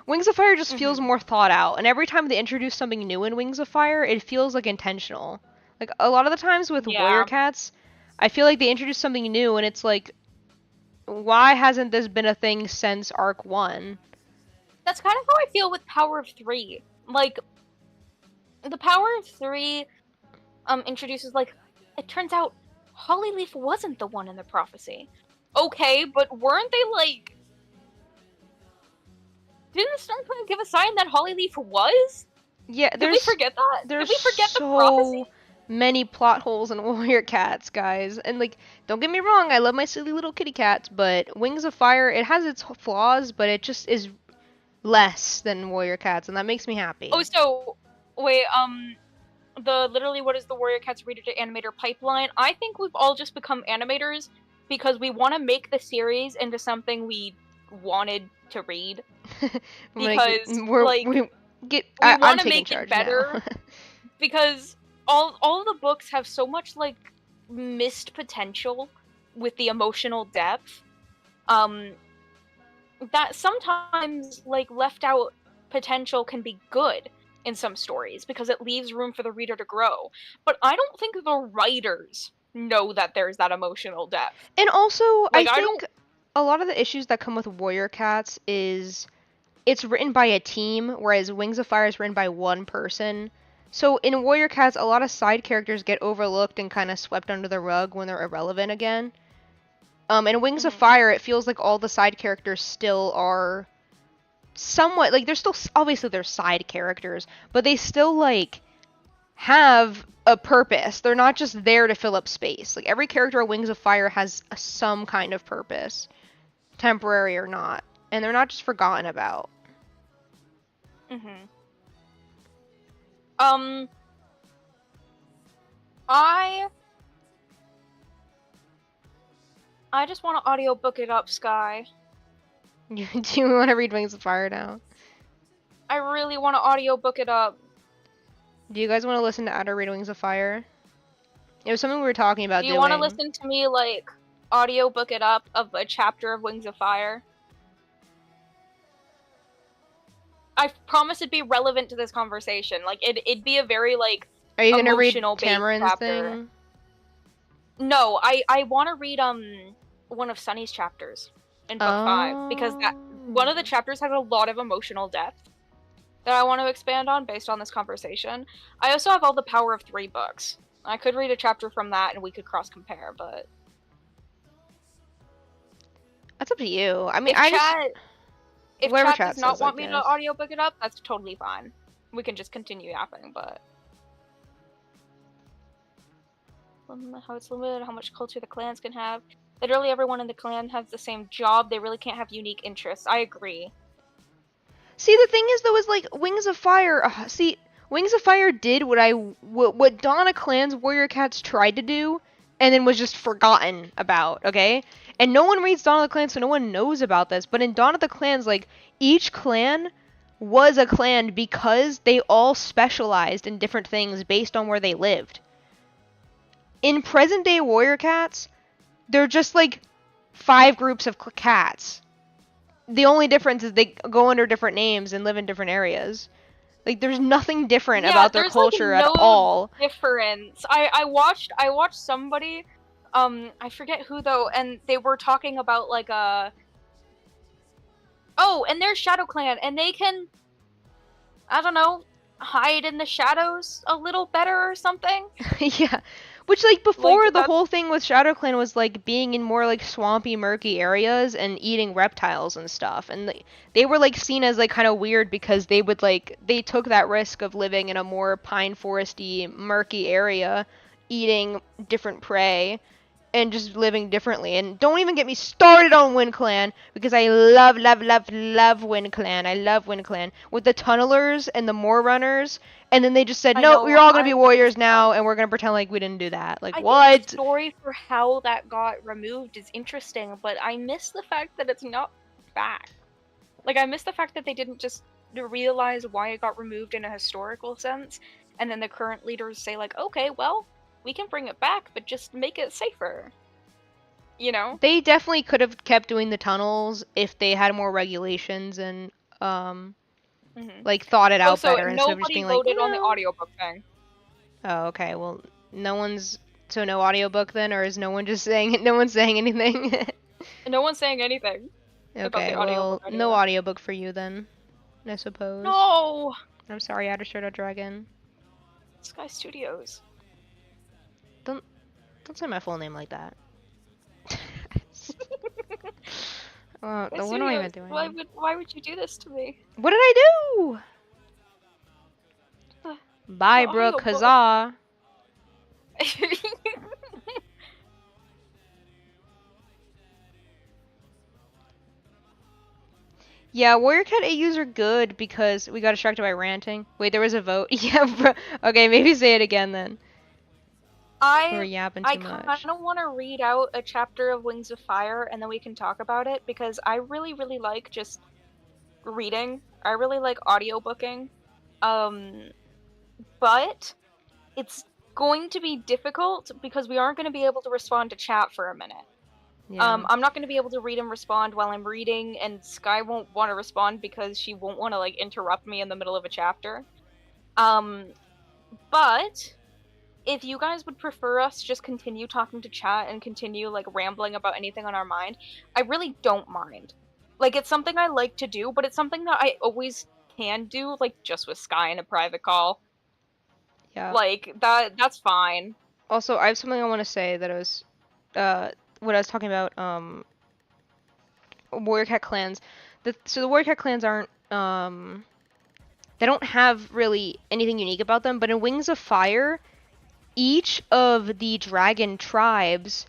Wings of Fire just feels more thought out, and every time they introduce something new in Wings of Fire, it feels like intentional. Like a lot of the times with Warrior Yeah. Cats, I feel like they introduce something new, and it's like, why hasn't this been a thing since Arc 1? That's kind of how I feel with Power of Three. Like, the Power of Three introduces, like, it turns out Hollyleaf wasn't the one in the prophecy. Okay, but weren't they, like... Didn't Stormcloud give a sign that Hollyleaf was? Yeah, Did we forget that? there's Did we forget the so prophecy? many plot holes in Warrior Cats, guys. And like, don't get me wrong, I love my silly little kitty cats, but Wings of Fire, it has its flaws, but it just is less than Warrior Cats, and that makes me happy. Oh, so wait, literally what is the Warrior Cats reader to animator pipeline? I think we've all just become animators because we want to make the series into something we wanted to read. Because I'm want to taking make charge it better. now. Because all the books have so much like missed potential with the emotional depth. That sometimes like left out potential can be good in some stories because it leaves room for the reader to grow. But I don't think the writers know that there's that emotional depth. And also, I Like I think don't a lot of the issues that come with Warrior Cats is it's written by a team, whereas Wings of Fire is written by one person. So in Warrior Cats, a lot of side characters get overlooked and kind of swept under the rug when they're irrelevant again. In Wings of Fire, it feels like all the side characters still are somewhat like they're still obviously they're side characters, but they still like have a purpose. They're not just there to fill up space. Like every character in Wings of Fire has some kind of purpose, temporary or not, and they're not just forgotten about. I I just want to audiobook it up, Sky. Do you want to read Wings of Fire now? I really want to audiobook it up. Do you guys want to listen to Outer Read Wings of Fire? It was something we were talking about Do you doing. want to listen to me, like, audiobook it up of a chapter of Wings of Fire? I promise it'd be relevant to this conversation. Like, it'd be a very, like, Are you gonna read emotional-based Cameron's chapter. thing? No, I want to read, one of Sunny's chapters in book 5. Because one of the chapters has a lot of emotional depth that I want to expand on based on this conversation. I also have all the Power of 3 books. I could read a chapter from that and we could cross-compare, but... That's up to you. I mean, If whatever chat does not says, want I me to guess. audiobook it up, that's totally fine. We can just continue yapping, but... How it's limited, how much culture the clans can have. Literally everyone in the clan has the same job, they really can't have unique interests. I agree. See, the thing is, though, is like Wings of Fire. Wings of Fire did what Dawn of Clans Warrior Cats tried to do, and then was just forgotten about. Okay, and no one reads Dawn of the Clans, so no one knows about this. But in Dawn of the Clans, like each clan was a clan because they all specialized in different things based on where they lived. In present day Warrior Cats, they're just like 5 groups of cats. The only difference is they go under different names and live in different areas. Like, there's nothing different about their culture like, no at all. Difference. I watched somebody, I forget who though, and they were talking about like oh, and there's Shadow Clan, and they can, I don't know, hide in the shadows a little better or something. Yeah. Which, like, before Like, the whole thing with Shadow Clan was, like, being in more, like, swampy, murky areas and eating reptiles and stuff. And they were, like, seen as, like, kind of weird because they would, like, they took that risk of living in a more pine foresty, murky area, eating different prey, and just living differently. And don't even get me started on Wind Clan, because I love, love, love, love Wind Clan. I love Wind Clan. With the Tunnelers and the Moor Runners, and then they just said, no, we're all going to be warriors now, and we're going to pretend like we didn't do that. Like, what? I think the story for how that got removed is interesting, but I miss the fact that it's not back. Like, I miss the fact that they didn't just realize why it got removed in a historical sense, and then the current leaders say, like, okay, well, we can bring it back, but just make it safer. You know? They definitely could have kept doing the tunnels if they had more regulations and, like, thought it out better instead of just being like, nobody voted on the audiobook thing. Oh, okay. Well, so no audiobook then, or is no one just saying, no one's saying anything? No one's saying anything. Okay, well, anyway. No audiobook for you then, I suppose. No! I'm sorry, Outer Shadow Dragon. Sky Studios. Don't say my full name like that. What am I even doing? Why would you do this to me? What did I do? Bye, Brooke. Huzzah. Yeah, Warrior Cat AUs are good because we got distracted by ranting. Wait, there was a vote. Yeah, bro. Okay, maybe say it again then. We're yapping too much. I kind of want to read out a chapter of Wings of Fire and then we can talk about it because I really, really like just reading. I really like audiobooking. But it's going to be difficult because we aren't going to be able to respond to chat for a minute. Yeah. I'm not going to be able to read and respond while I'm reading, and Sky won't want to respond because she won't want to, like, interrupt me in the middle of a chapter. But if you guys would prefer us just continue talking to chat and continue, like, rambling about anything on our mind, I really don't mind. Like, it's something I like to do, but it's something that I always can do, like, just with Sky in a private call. Yeah. Like, that's fine. Also, I have something I want to say that was, what I was talking about, Warrior Cat clans. So the Warrior Cat clans aren't, they don't have really anything unique about them, but in Wings of Fire, each of the dragon tribes,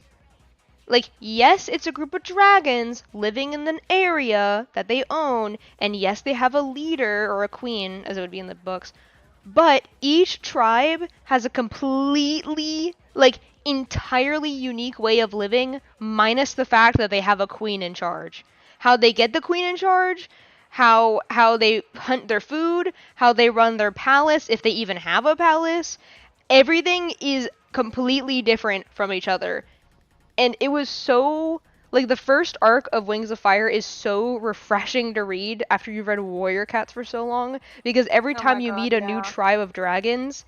like, yes, it's a group of dragons living in an area that they own, and yes, they have a leader, or a queen, as it would be in the books, but each tribe has a completely like entirely unique way of living, minus the fact that they have a queen in charge. How they get the queen in charge, how they hunt their food, how they run their palace, if they even have a palace, everything is completely different from each other. And it was so like the first arc of Wings of Fire is so refreshing to read after you've read Warrior Cats for so long, because every Oh time my you god, meet a new yeah. tribe of dragons,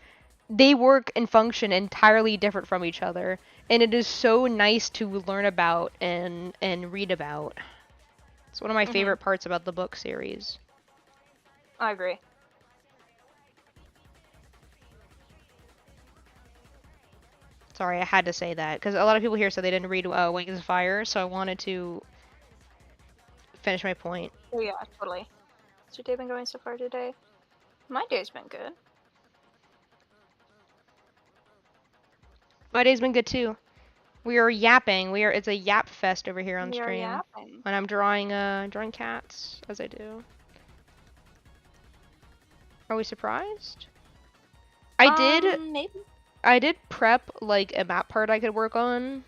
they work and function entirely different from each other, and it is so nice to learn about and read about. It's one of my Mhm. favorite parts about the book series. I agree. Sorry, I had to say that because a lot of people here said they didn't read Wings of Fire, so I wanted to finish my point. Oh yeah, totally. Has your day been going so far today? My day's been good. My day's been good too. We are yapping. It's a yap fest over here on We are stream. yapping. And I'm drawing cats as I do. Are we surprised? I did Maybe. I did prep like a map part I could work on.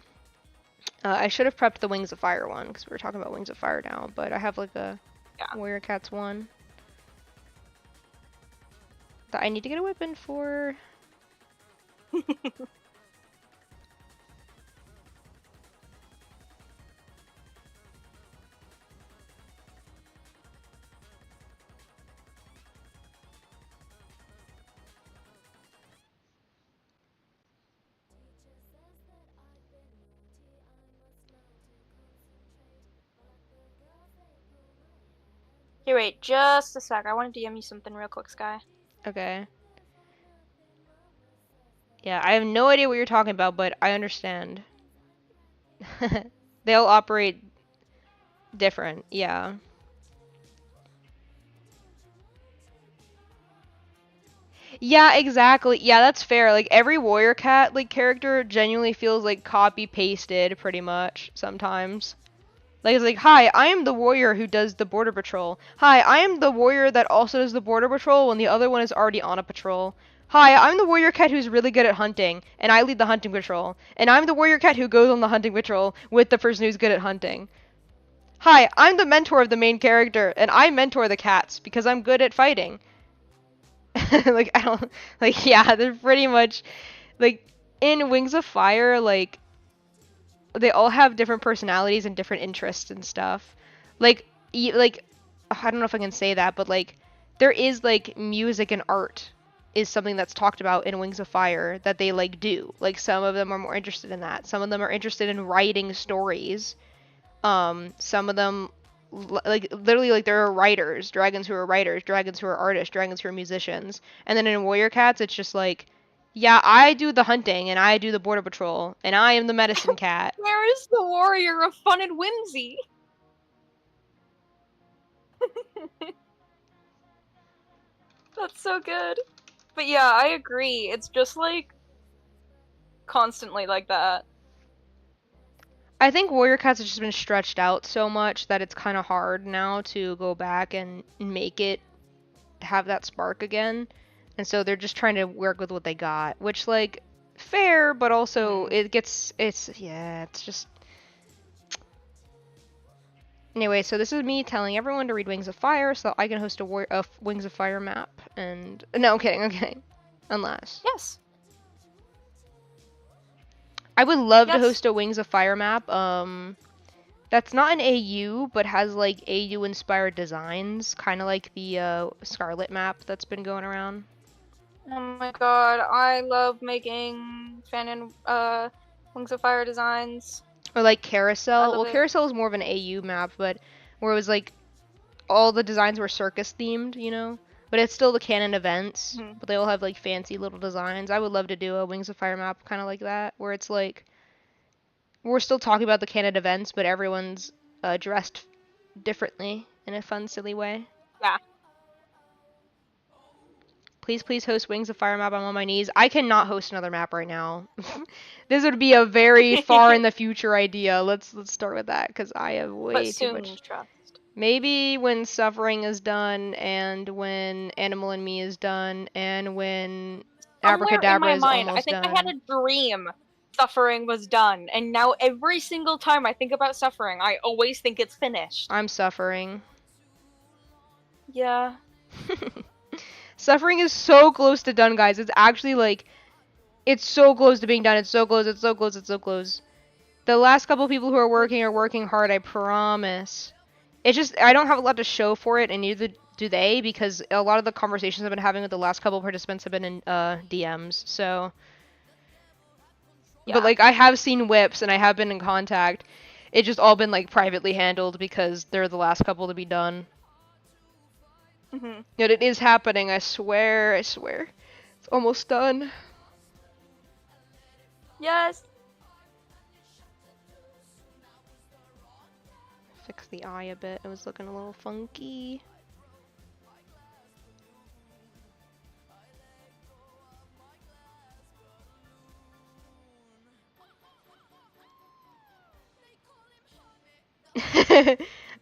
I should have prepped the Wings of Fire one because we were talking about Wings of Fire now, but I have like a Yeah. Warrior Cats one that I need to get a weapon for. Here, wait, just a sec. I want to DM you something real quick, Sky. Okay. Yeah, I have no idea what you're talking about, but I understand. They all operate different. Yeah. Yeah, exactly. Yeah, that's fair. Like every warrior cat like character genuinely feels like copy pasted pretty much sometimes. Like it's like, "Hi, I am the warrior who does the border patrol. Hi, I am the warrior that also does the border patrol when the other one is already on a patrol. Hi, I'm the warrior cat who's really good at hunting and I lead the hunting patrol. And I'm the warrior cat who goes on the hunting patrol with the person who's good at hunting. Hi, I'm the mentor of the main character and I mentor the cats because I'm good at fighting." Like I don't like yeah, they're pretty much like in Wings of Fire, like they all have different personalities and different interests and stuff. Like like I don't know if I can say that, but like there is like music and art is something that's talked about in Wings of Fire that they like do. Like some of them are more interested in that. Some of them are interested in writing stories. Some of them like literally like there are writers, dragons who are writers, dragons who are artists, dragons who are musicians. And then in Warrior Cats it's just like, yeah, I do the hunting and I do the border patrol and I am the medicine cat. Where is the warrior of fun and whimsy? That's so good. But yeah, I agree. It's just like constantly like that. I think Warrior Cats has just been stretched out so much that it's kind of hard now to go back and make it have that spark again. And so they're just trying to work with what they got, which like fair, but also it's just anyway. So this is me telling everyone to read Wings of Fire so that I can host a Wings of Fire map. And no, I'm kidding. Unless Yes. I would love to Yes. host a Wings of Fire map. That's not an AU, but has like AU inspired designs, kind of like the Scarlet map that's been going around. Oh my god, I love making fan and Wings of Fire designs. Or like I Carousel. love Well, it. Carousel is more of an AU map, but where it was like all the designs were circus themed, you know? But it's still the canon events, Mhm. but they all have like fancy little designs. I would love to do a Wings of Fire map kind of like that, where it's like we're still talking about the canon events, but everyone's dressed differently in a fun, silly way. Yeah. Please, please host Wings of Fire map. I'm on my knees. I cannot host another map right now. This would be a very far in the future idea. Let's start with that because I have But way too soon, much. trust. Maybe when Suffering is done, and when Animal and Me is done, and when Somewhere in Abracadabra my is mind, I almost think I had done. a dream Suffering was done, and now every single time I think about Suffering, I always think it's finished. I'm suffering. Yeah. Suffering is so close to done, guys. It's actually like, it's so close to being done. It's so close, it's so close, it's so close. The last couple people who are working hard, I promise. It's just, I don't have a lot to show for it, and neither do they, because a lot of the conversations I've been having with the last couple participants have been in DMs, so. Yeah. But, like, I have seen whips, and I have been in contact. It's just all been, like, privately handled, because they're the last couple to be done. Mm-hmm. Yet it is happening, I swear, I swear. It's almost done. Yes. Fix the eye a bit. It was looking a little funky.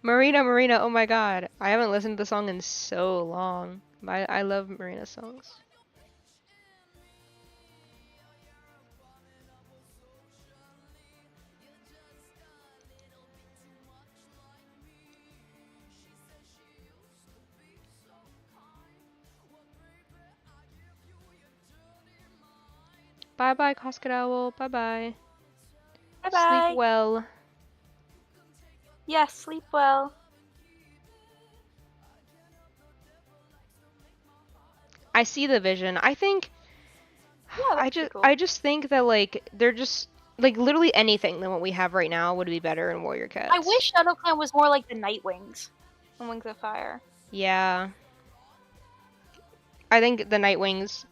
Marina, oh my god. I haven't listened to the song in so long. I love Marina's songs. Bye bye, Casket Owl. Bye bye. Bye-bye. Sleep well. Yes, sleep well. I see the vision. I think Yeah, that's pretty cool. I just think that like they're just like literally anything than what we have right now would be better in Warrior Cats. I wish ShadowClan was more like the Nightwings from Wings of Fire. Yeah. I think the Nightwings,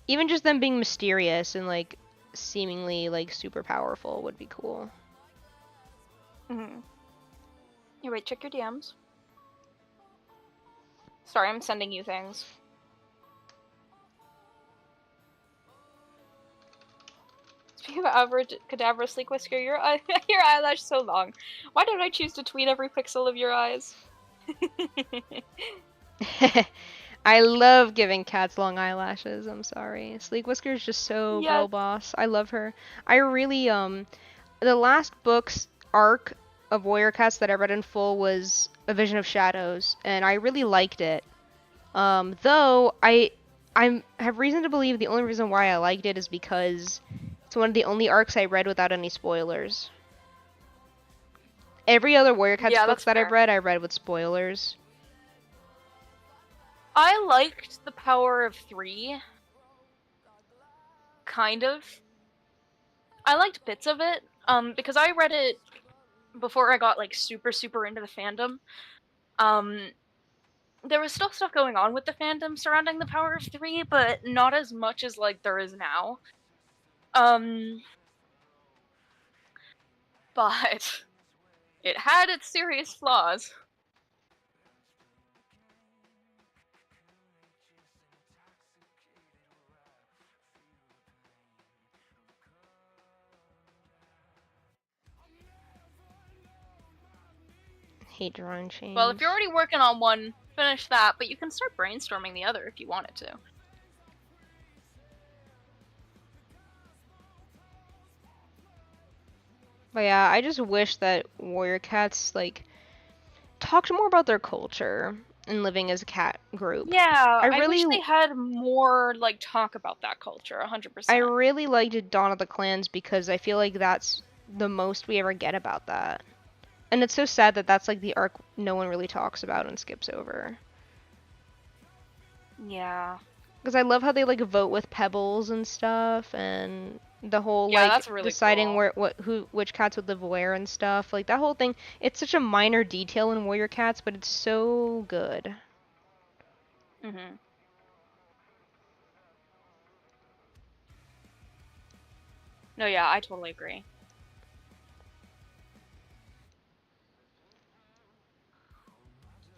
even just them being mysterious and like seemingly like super powerful would be cool. Mm-hmm. Here, wait, check your DMs. Sorry, I'm sending you things. Speaking of average cadaver sleek whisker, your eyelash so long. Why did I choose to tweet every pixel of your eyes? I love giving cats long eyelashes. I'm sorry. Sleek Whisker is just so Yes. girl boss. I love her. I really the last book's arc of Warrior Cats that I read in full was A Vision of Shadows, and I really liked it. Though I have reason to believe the only reason why I liked it is because it's one of the only arcs I read without any spoilers. Every other Warrior Cats books that I've read, I read with spoilers. I liked the Power of 3. Kind of. I liked bits of it, because I read it before I got, like, super into the fandom. There was still stuff going on with the fandom surrounding the Power of 3, but not as much as, like, there is now. But it had its serious flaws. Hate drawing chains. Well, if you're already working on one, finish that, but you can start brainstorming the other if you wanted to. But yeah, I just wish that Warrior Cats, like, talked more about their culture and living as a cat group. Yeah, I wish they had more, like, talk about that culture, 100%. I really liked Dawn of the Clans because I feel like that's the most we ever get about that. And it's so sad that that's, like, the arc no one really talks about and skips over. Yeah. Because I love how they, like, vote with pebbles and stuff, and the whole, like, that's really deciding cool. which cats would live where and stuff. Like, that whole thing, it's such a minor detail in Warrior Cats, but it's so good. Mm-hmm. No, yeah, I totally agree.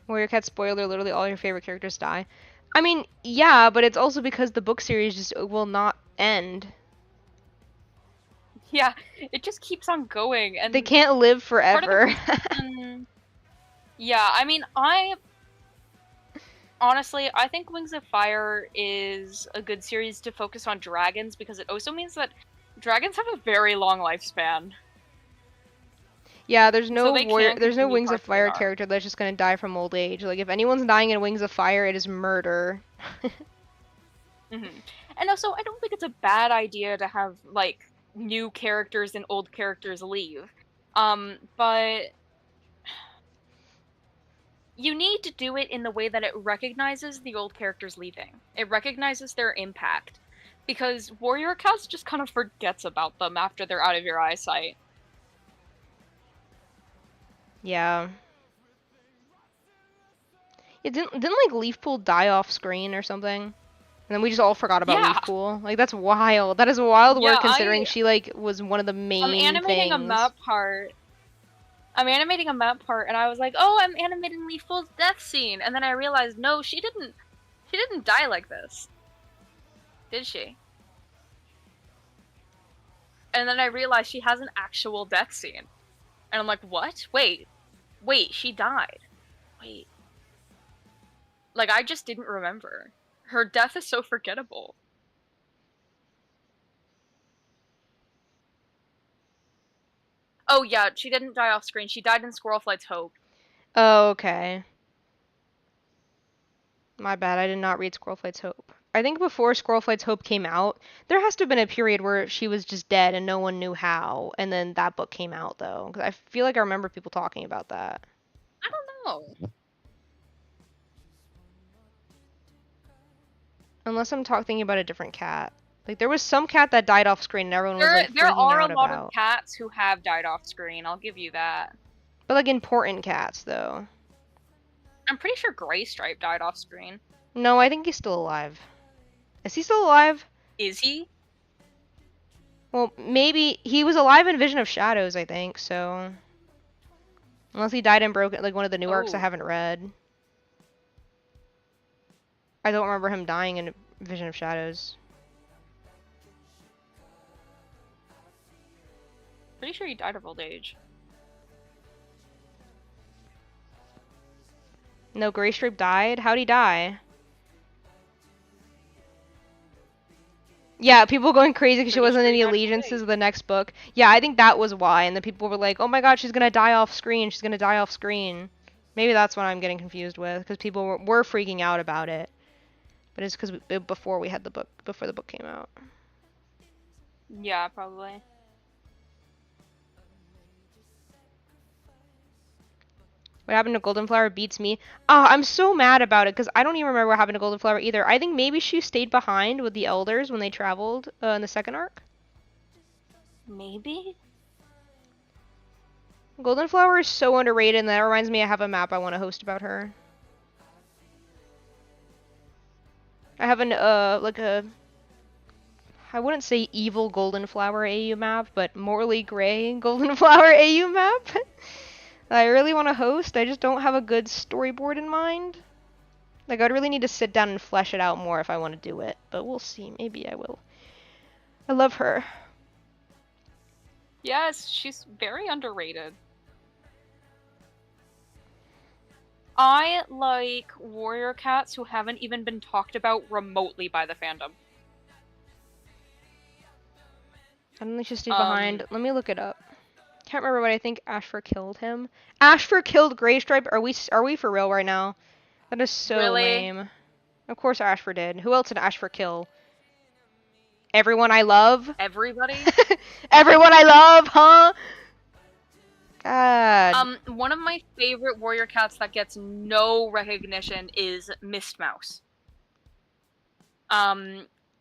Warrior Cat spoiler, literally all your favorite characters die. I mean, yeah, but it's also because the book series just will not end. Yeah, it just keeps on going, and they can't live forever. Yeah, I mean, honestly, I think Wings of Fire is a good series to focus on dragons because it also means that Dragons have a very long lifespan. Yeah, there's So no they warrior, can there's no continue Wings of parts of their Fire arc. character that's just gonna die from old age. Like, if anyone's dying in Wings of Fire, it is murder. And also, I don't think it's a bad idea to have, like, new characters and old characters leave. But you need to do it in the way that it recognizes the old characters leaving. It recognizes their impact. Because Warrior Cats just kind of forgets about them after they're out of your eyesight. Yeah. It didn't like Leafpool die off screen or something? And then we just all forgot about Yeah! Leafpool. Like, that's wild. That is a wild Yeah, word considering she, like, was one of the I'm main animating a things. map part. I'm animating a map part, and I was like, oh, I'm animating Leafpool's death scene. And then I realized, no, she didn't die like this. Did she? And then I realized she has an actual death scene. And I'm like, what? Wait, she died. Wait. Like, I just didn't remember. Her death is so forgettable. Oh yeah, she didn't die off screen. She died in Squirrel Flight's Hope. Oh, okay. My bad, I did not read Squirrelflight's Hope. I think before Squirrelflight's Hope came out, there has to have been a period where she was just dead and no one knew how, and then that book came out, though. Because I feel like I remember people talking about that. I don't know. Unless I'm thinking about a different cat. Like, there was some cat that died off screen and everyone was, like, There freaking are a out lot of about. cats who have died off screen, I'll give you that. But, like, important cats, though. I'm pretty sure Graystripe died off screen. No, I think he's still alive. Is he still alive? Is he? Well, maybe. He was alive in Vision of Shadows, I think, so. Unless he died in Broken, like, one of the new arcs I haven't read. I don't remember him dying in Vision of Shadows. Pretty sure he died of old age. No, Graystripe died? How'd he die? Yeah, people going crazy because she Pretty wasn't sure in he the died of old allegiances age. of the next book. Yeah, I think that was why. And the people were like, oh my god, she's gonna die off screen. She's gonna die off screen. Maybe that's what I'm getting confused with, because people were freaking out about it. But it's because before we had the book, before the book came out. Yeah, probably. What happened to Goldenflower beats me. Ah, I'm so mad about it because I don't even remember what happened to Goldenflower either. I think maybe she stayed behind with the elders when they traveled in the second arc. Maybe? Goldenflower is so underrated, and that reminds me I have a map I want to host about her. I have an, like a, I wouldn't say evil Goldenflower AU map, but morally gray Goldenflower AU map. I really want to host, I just don't have a good storyboard in mind. Like, I'd really need to sit down and flesh it out more if I want to do it, but we'll see, maybe I will. I love her. Yes, she's very underrated. I like warrior cats who haven't even been talked about remotely by the fandom. I don't think she stayed behind. Let me look it up. Can't remember what I think Ashfur killed him. Ashfur killed Graystripe? Are we for real right now? That is so Really? lame. Of course Ashfur did. Who else did Ashfur kill? Everyone I love? Everybody? Everyone I love, huh? God. One of my favorite warrior cats that gets no recognition is Mist Mouse.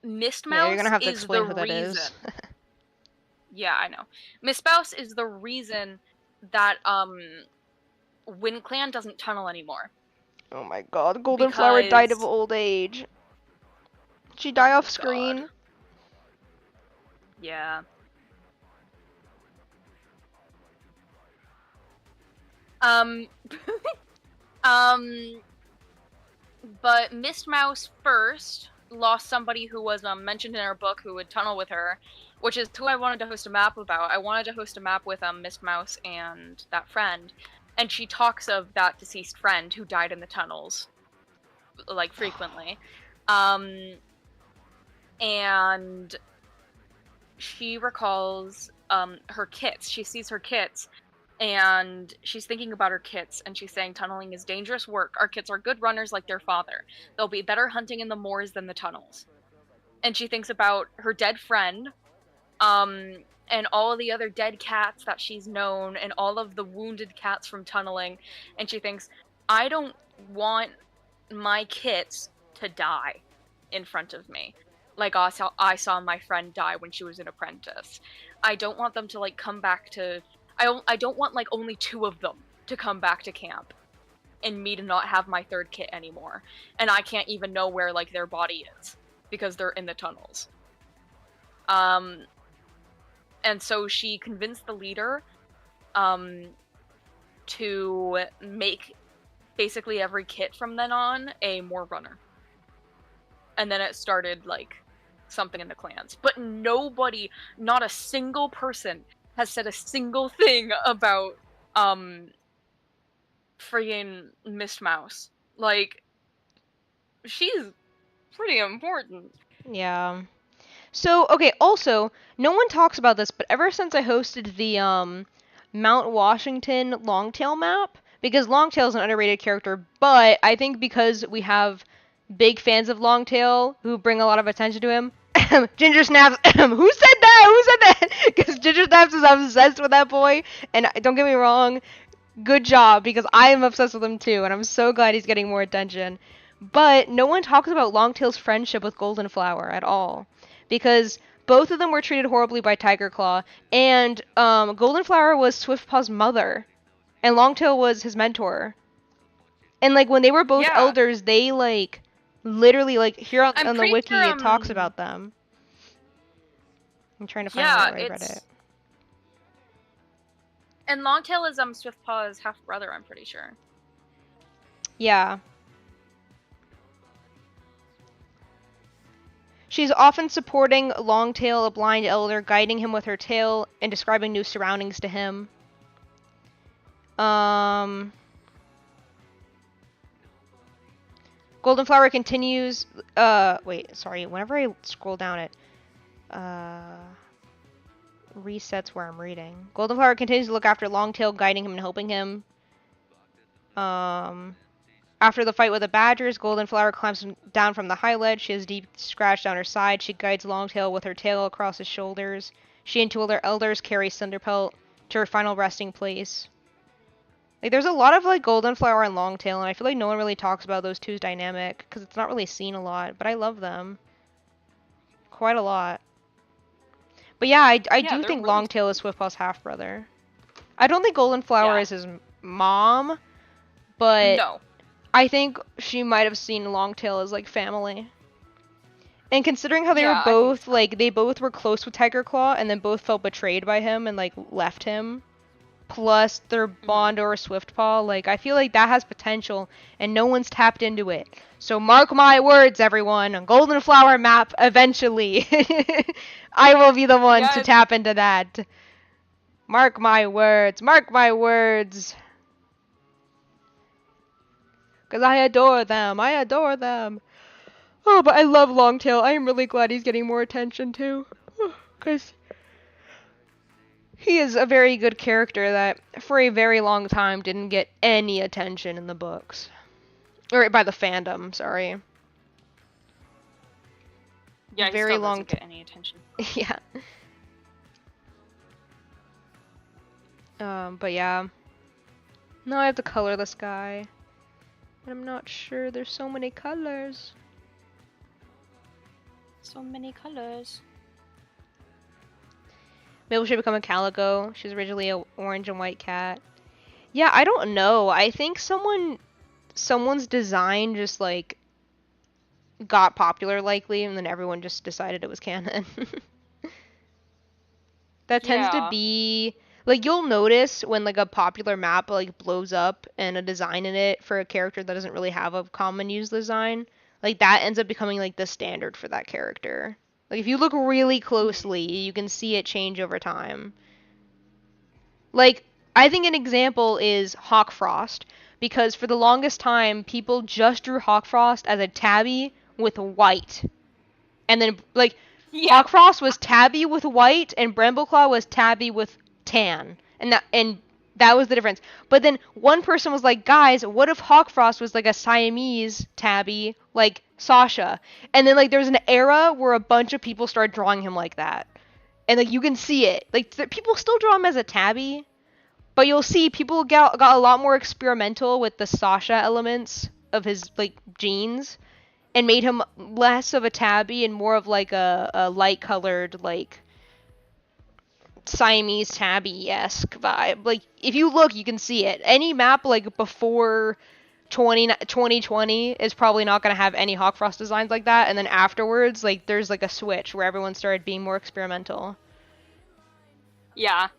Mist Mouse Yeah, you're gonna have to is explain the who that reason. is. Yeah, I know. Mist Mouse is the reason that Wind Clan doesn't tunnel anymore. Oh my god, Goldenflower died of old age. She died off screen. Yeah. But Mist Mouse first lost somebody who was mentioned in her book who would tunnel with her, which is who I wanted to host a map about. I wanted to host a map with Mist Mouse and that friend, and she talks of that deceased friend who died in the tunnels, like, frequently. And she recalls her kits. She sees her kits, and she's thinking about her kits, and she's saying tunneling is dangerous work. Our kits are good runners like their father. They'll be better hunting in the moors than the tunnels. And she thinks about her dead friend, and all the other dead cats that she's known, and all of the wounded cats from tunneling, and she thinks, I don't want my kits to die in front of me. Like I saw my friend die when she was an apprentice. I don't want them to like come back to I don't want like only 2 of them to come back to camp and me to not have my 3rd kit anymore. And I can't even know where like their body is because they're in the tunnels. And so she convinced the leader to make basically every kit from then on a more runner. And then it started like something in the clans. But nobody, not a single person, has said a single thing about friggin' Mist Mouse. Like, she's pretty important. Yeah. So, okay, also, no one talks about this, but ever since I hosted the Mount Washington Longtail map, because Longtail is an underrated character, but I think because we have big fans of Longtail who bring a lot of attention to him. Ginger Snaps, who said that? Who said that? Because Ginger Snaps is obsessed with that boy, and don't get me wrong, good job, because I am obsessed with him too, and I'm so glad he's getting more attention. But no one talks about Longtail's friendship with Golden Flower at all, because both of them were treated horribly by Tiger Claw, and Golden Flower was Swiftpaw's mother, and Longtail was his mentor. And like when they were both Yeah. elders, they like literally like here on the pretty wiki sure, it talks about them. I'm trying to find yeah, where I read it. And Longtail is Swiftpaw's half brother, I'm pretty sure. Yeah. She's often supporting Longtail, a blind elder, guiding him with her tail and describing new surroundings to him. Golden Flower continues. Wait, sorry. Whenever I scroll down it, resets where I'm reading. Golden Flower continues to look after Longtail, guiding him and helping him. After the fight with the Badgers, Golden Flower climbs down from the high ledge. She has a deep scratch down her side. She guides Longtail with her tail across his shoulders. She and 2 other elders carry Cinderpelt to her final resting place. Like, there's a lot of, like, Golden Flower and Longtail, and I feel like no one really talks about those two's dynamic, because it's not really seen a lot, but I love them. Quite a lot. But yeah, I do think really Longtail is Swiftpaw's half-brother. I don't think Golden Flower is his mom, but no. I think she might have seen Longtail as, like, family. And considering how they were both, like, they both were close with Tiger Claw, and then both felt betrayed by him and, like, left him, plus their bond over Swiftpaw, like, I feel like that has potential, and no one's tapped into it. So mark my words, everyone, a Golden Flower map, eventually. I will be the one to tap into that. Mark my words, mark my words. Because I adore them, I adore them. Oh, but I love Longtail. I am really glad he's getting more attention, too. Because he is a very good character that, for a very long time, didn't get any attention in the books. Or by the fandom, sorry. Yeah, he very still long doesn't get any attention. Yeah. But yeah. Now I have to color this guy. And I'm not sure. There's so many colors. So many colors. Maybe she'll become a calico. She's originally an orange and white cat. Yeah, I don't know. I think someone's design just like got popular likely, and then everyone just decided it was canon. That tends to be like, you'll notice when like a popular map like blows up and a design in it for a character that doesn't really have a common used design, like that ends up becoming like the standard for that character. Like if you look really closely, you can see it change over time. Like, I think an example is Hawkfrost, because for the longest time, people just drew Hawkfrost as a tabby with white. And then, like, Yeah. Hawkfrost was tabby with white, and Brambleclaw was tabby with tan, and that was the difference. But then one person was like, "Guys, what if Hawkfrost was like a Siamese tabby, like Sasha?" And then like there was an era where a bunch of people started drawing him like that, and like you can see it. Like people still draw him as a tabby, but you'll see people got a lot more experimental with the Sasha elements of his like genes and made him less of a tabby and more of like a light colored like Siamese tabby-esque vibe. Like if you look you can see it. Any map like before 2020 is probably not going to have any Hawkfrost designs like that, and then afterwards like there's like a switch where everyone started being more experimental. Yeah.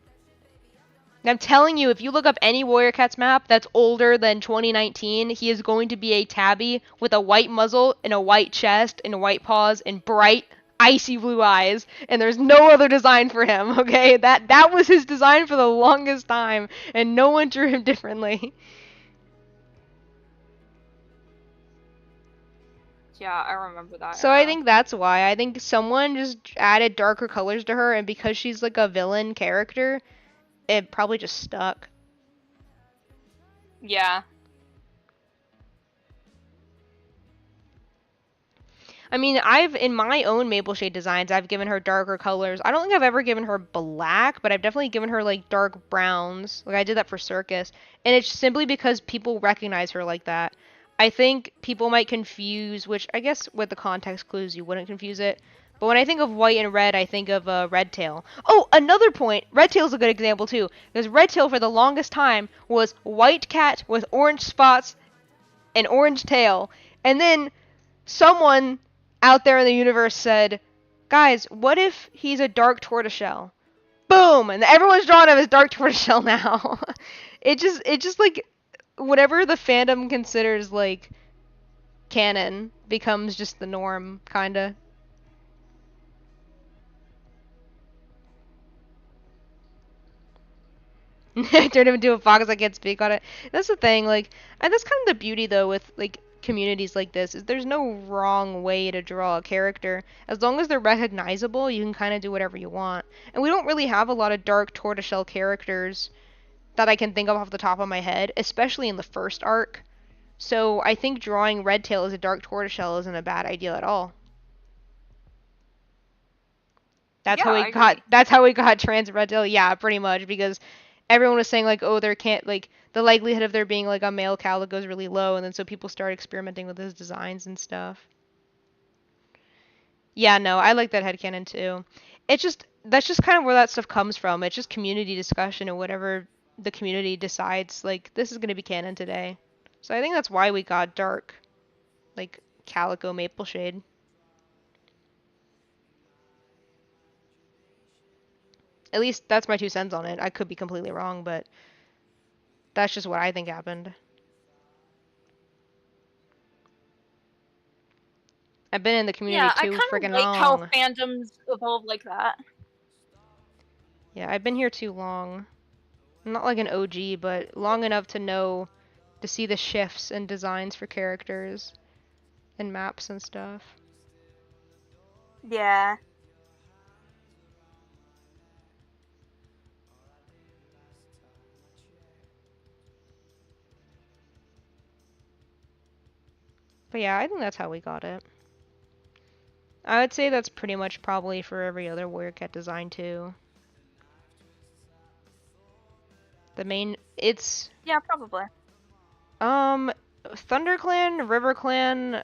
I'm telling you, if you look up any Warrior Cats map that's older than 2019, he is going to be a tabby with a white muzzle and a white chest and white paws and bright, icy blue eyes. And there's no other design for him, okay? That was his design for the longest time, and no one drew him differently. Yeah, I remember that So I era. think that's why. I think someone just added darker colors to her, and because she's like a villain character, it probably just stuck. Yeah. I mean, in my own Maple Shade designs, I've given her darker colors. I don't think I've ever given her black, but I've definitely given her like dark browns. Like I did that for Circus, and it's simply because people recognize her like that. I think people might confuse, which I guess with the context clues you wouldn't confuse it. But when I think of white and red, I think of Redtail. Oh, another point. Redtail's a good example too, because Redtail for the longest time was white cat with orange spots and orange tail, and then someone out there in the universe said, "Guys, what if he's a dark tortoiseshell?" Boom, and everyone's drawing him as dark tortoiseshell now. it just like whatever the fandom considers like canon becomes just the norm, kinda. Turn him into a fox. I can't speak on it. That's the thing. Like, and that's kind of the beauty though with like communities like this is there's no wrong way to draw a character. As long as they're recognizable, you can kind of do whatever you want. And we don't really have a lot of dark tortoiseshell characters that I can think of off the top of my head, especially in the first arc. So I think drawing Redtail as a dark tortoiseshell isn't a bad idea at all. That's Yeah, how we I got agree. that's how we got trans Redtail. Yeah, pretty much because everyone was saying like, oh, there can't like the likelihood of there being like a male calico is really low, and then so people started experimenting with his designs and stuff. Yeah, no, I like that headcanon too. It's just that's just kind of where that stuff comes from. It's just community discussion and whatever the community decides like this is gonna be canon today. So I think that's why we got dark, like calico maple shade. At least that's my 2 cents on it. I could be completely wrong, but that's just what I think happened. I've been in the community Yeah, I too kind of friggin' like how long. fandoms evolve like that. Yeah, I've been here too long. I'm not like an OG, but long enough to know to see the shifts and designs for characters and maps and stuff. Yeah. But yeah, I think that's how we got it. I would say that's pretty much probably for every other Warrior Cat design too. The main it's Yeah, probably. um ThunderClan, RiverClan,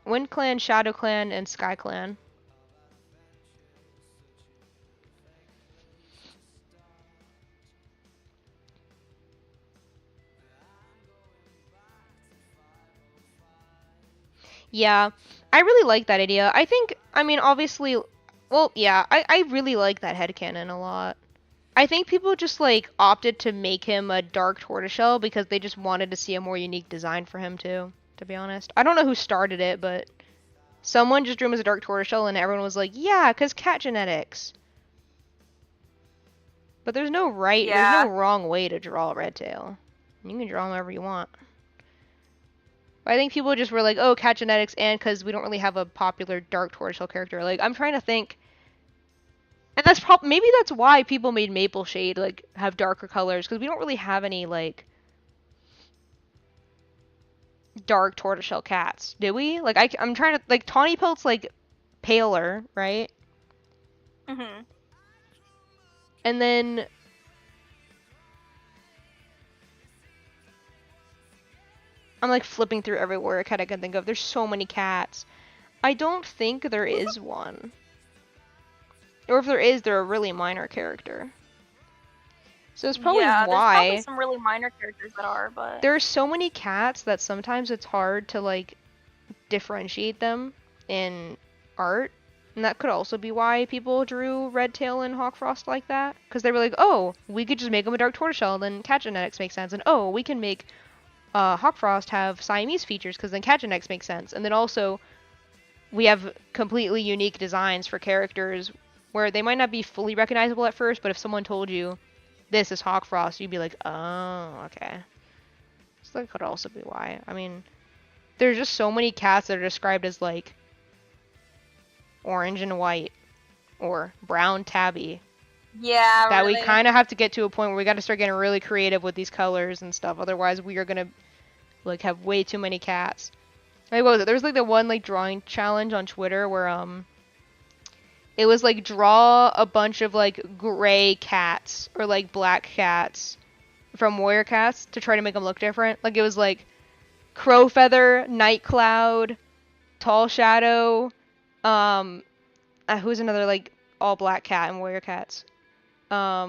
WindClan, ShadowClan, and SkyClan. Yeah, I really like that idea. I think, I mean, obviously, well, yeah, I really like that headcanon a lot. I think people just, like, opted to make him a dark tortoiseshell because they just wanted to see a more unique design for him, too, to be honest. I don't know who started it, but someone just drew him as a dark tortoiseshell and everyone was like, yeah, because cat genetics. But there's no Yeah. wrong way to draw a red tail. You can draw him however you want. But I think people just were like, oh, cat genetics, and because we don't really have a popular dark tortoiseshell character. Like, I'm trying to think. And that's maybe that's why people made Maple Shade, like, have darker colors, because we don't really have any, like, dark tortoiseshell cats, do we? Like, I'm trying to, like, Tawny Pelt's, like, paler, right? Mhm. And then I'm, like, flipping through every warrior cat I can think of. There's so many cats. I don't think there is one. Or if there is, they're a really minor character. So it's probably Yeah, there's probably why some really minor characters that are, but there's so many cats that sometimes it's hard to, like, differentiate them in art. And that could also be why people drew Redtail and Hawkfrost like that. Because they were like, oh, we could just make them a dark tortoiseshell, then cat genetics make sense. And oh, we can make Hawkfrost have Siamese features, because then cat genetics makes sense. And then also, we have completely unique designs for characters where they might not be fully recognizable at first, but if someone told you this is Hawkfrost, you'd be like, oh, okay. So that could also be why. I mean, there's just so many cats that are described as, like, orange and white or brown tabby yeah, that really. we kind of have to get to a point where we got to start getting really creative with these colors and stuff. Otherwise, we are gonna, like, have way too many cats. Like, what was it? There was, like, the one, like, drawing challenge on Twitter where it was like draw a bunch of, like, gray cats or, like, black cats from warrior cats to try to make them look different. Like, it was like Crowfeather, Nightcloud, Tall Shadow, who's another, like, all black cat and warrior cats? I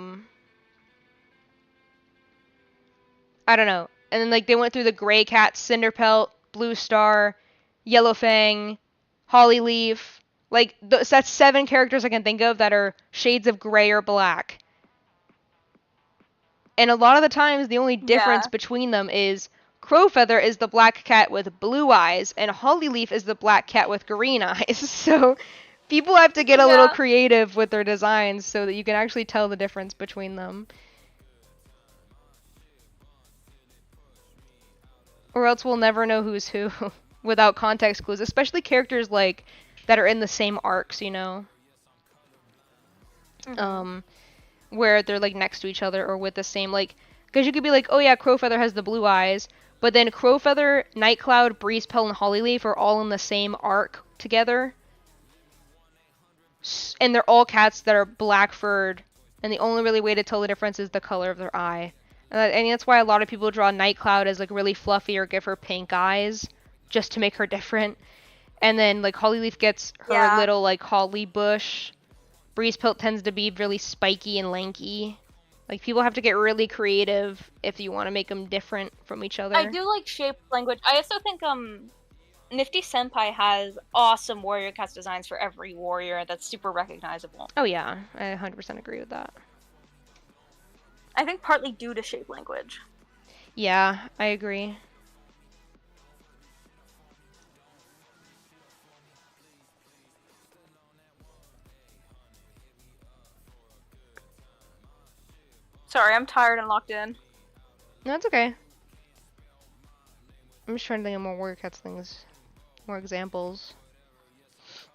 don't know. And then, like, they went through the gray cat, Cinderpelt, Blue Star, Yellowfang, Hollyleaf. Like, so that's 7 characters I can think of that are shades of gray or black. And a lot of the times, the only difference Yeah. between them is Crowfeather is the black cat with blue eyes, and Hollyleaf is the black cat with green eyes. So people have to get a little Yeah. creative with their designs so that you can actually tell the difference between them. Or else we'll never know who's who without context clues, especially characters, like, that are in the same arcs, you know? Mhm. Where they're, like, next to each other or with the same, like, because you could be like, oh yeah, Crowfeather has the blue eyes, but then Crowfeather, Nightcloud, Breezepelt, and Hollyleaf are all in the same arc together. And they're all cats that are black furred, and the only really way to tell the difference is the color of their eye. And that's why a lot of people draw Nightcloud as, like, really fluffy or give her pink eyes, just to make her different. And then, like, Hollyleaf gets her Yeah. little, like, holly bush. Breezepelt tends to be really spiky and lanky. Like, people have to get really creative if you want to make them different from each other. I do like shape language. I also think Nifty Senpai has awesome warrior cats designs for every warrior that's super recognizable. Oh yeah, I 100% agree with that. I think partly due to shape language. Yeah, I agree. Sorry, I'm tired and locked in. No, that's okay. I'm just trying to think of more warrior cats things. More examples.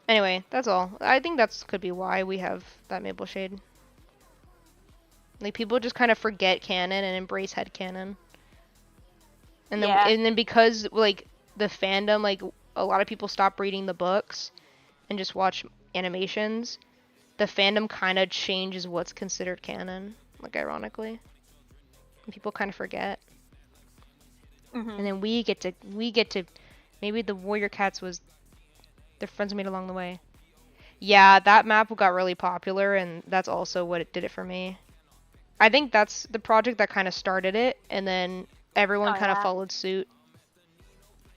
Anyway, that's all. I think that's could be why we have that Maple Shade. Like, people just kind of forget canon and embrace headcanon. And then, Yeah. and then because, like, the fandom, like, a lot of people stop reading the books and just watch animations, the fandom kind of changes what's considered canon, like, ironically. And people kind of forget. Mhm. And then we get to, maybe the Warrior Cats was their friends made along the way. Yeah, that map got really popular, and that's also what it did it for me. I think that's the project that kind of started it, and then everyone kind of followed suit.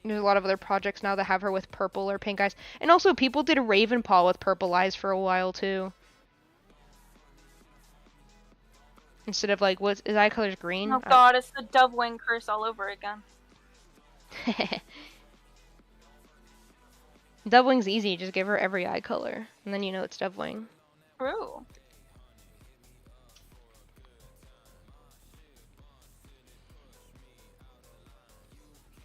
There's a lot of other projects now that have her with purple or pink eyes. And also, people did a Ravenpaw with purple eyes for a while, too. Instead of, like, his eye color's green? Oh god, it's the Dovewing curse all over again. Dovewing's easy, just give her every eye color, and then you know it's Dovewing. True.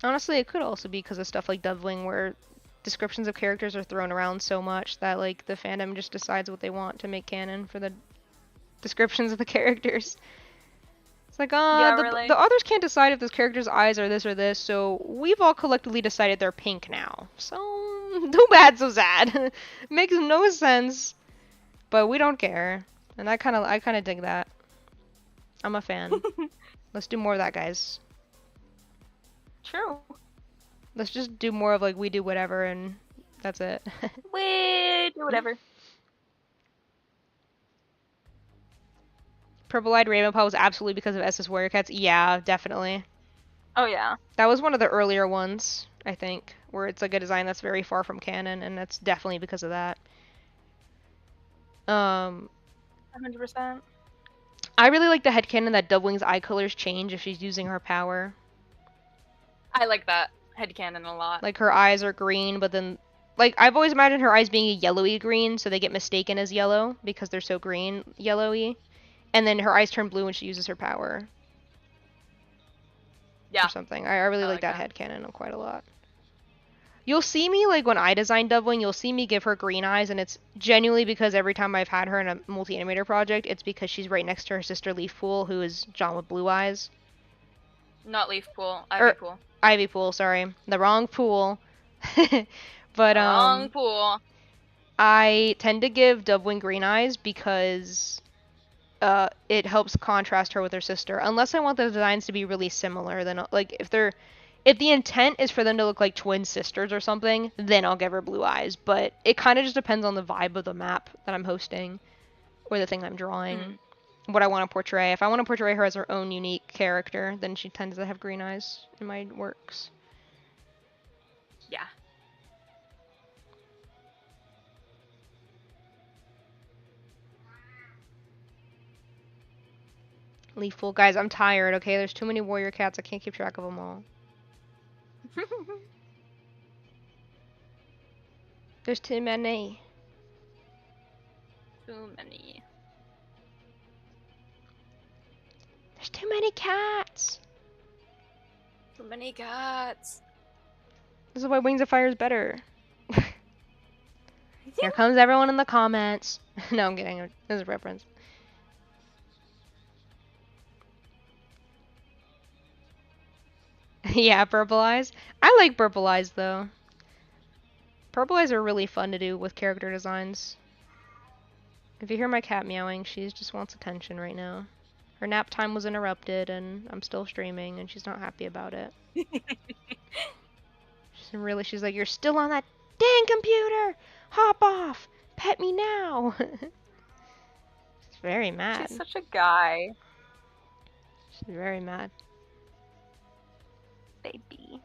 Honestly, it could also be because of stuff like Doubling, where descriptions of characters are thrown around so much that like the fandom just decides what they want to make canon for the descriptions of the characters. It's like, Yeah, the really. authors can't decide if this character's eyes are this or this, so we've all collectively decided they're pink now. So, too bad, so sad. Makes no sense, but we don't care, and I kind of dig that. I'm a fan. Let's do more of that, guys. True. Let's just do more of like we do whatever, and that's it. We do whatever. Purple-eyed Ravenpaw was absolutely because of SS Warrior Cats. Yeah, definitely. Oh yeah. That was one of the earlier ones, I think, where it's like a design that's very far from canon, and that's definitely because of that. 100%. I really like the headcanon that Doubling's eye colors change if she's using her power. I like that headcanon a lot. Like, her eyes are green, but then... Like, I've always imagined her eyes being a yellowy green, so they get mistaken as yellow, because they're so green, yellowy. And then her eyes turn blue when she uses her power. Yeah. Or something. I really like that that. headcanon quite a lot. You'll see me, like, when I design Doubling, you'll see me give her green eyes, and it's genuinely because every time I've had her in a multi-animator project, it's because she's right next to her sister Leafpool, who is John with blue eyes. Not Leafpool, Ivypool. Ivypool, sorry. The wrong pool. But, Wrong pool. I tend to give Doubling green eyes because it helps contrast her with her sister. Unless I want the designs to be really similar, then like if the intent is for them to look like twin sisters or something, then I'll give her blue eyes. But it kind of just depends on the vibe of the map that I'm hosting or the thing I'm drawing. What I want to portray. If I want to portray her as her own unique character, then she tends to have green eyes in my works. Yeah. Leafpool. Guys, I'm tired, okay? There's too many warrior cats. I can't keep track of them all. There's too many. Too many. There's too many cats. Too many cats. This is why Wings of Fire is better. Here comes everyone in the comments. No, I'm kidding. This is a reference. Yeah, purple eyes. I like purple eyes, though. Purple eyes are really fun to do with character designs. If you hear my cat meowing, she just wants attention right now. Her nap time was interrupted, and I'm still streaming, and she's not happy about it. She's like, you're still on that dang computer! Hop off! Pet me now! She's very mad. She's such a guy. She's very mad. Baby.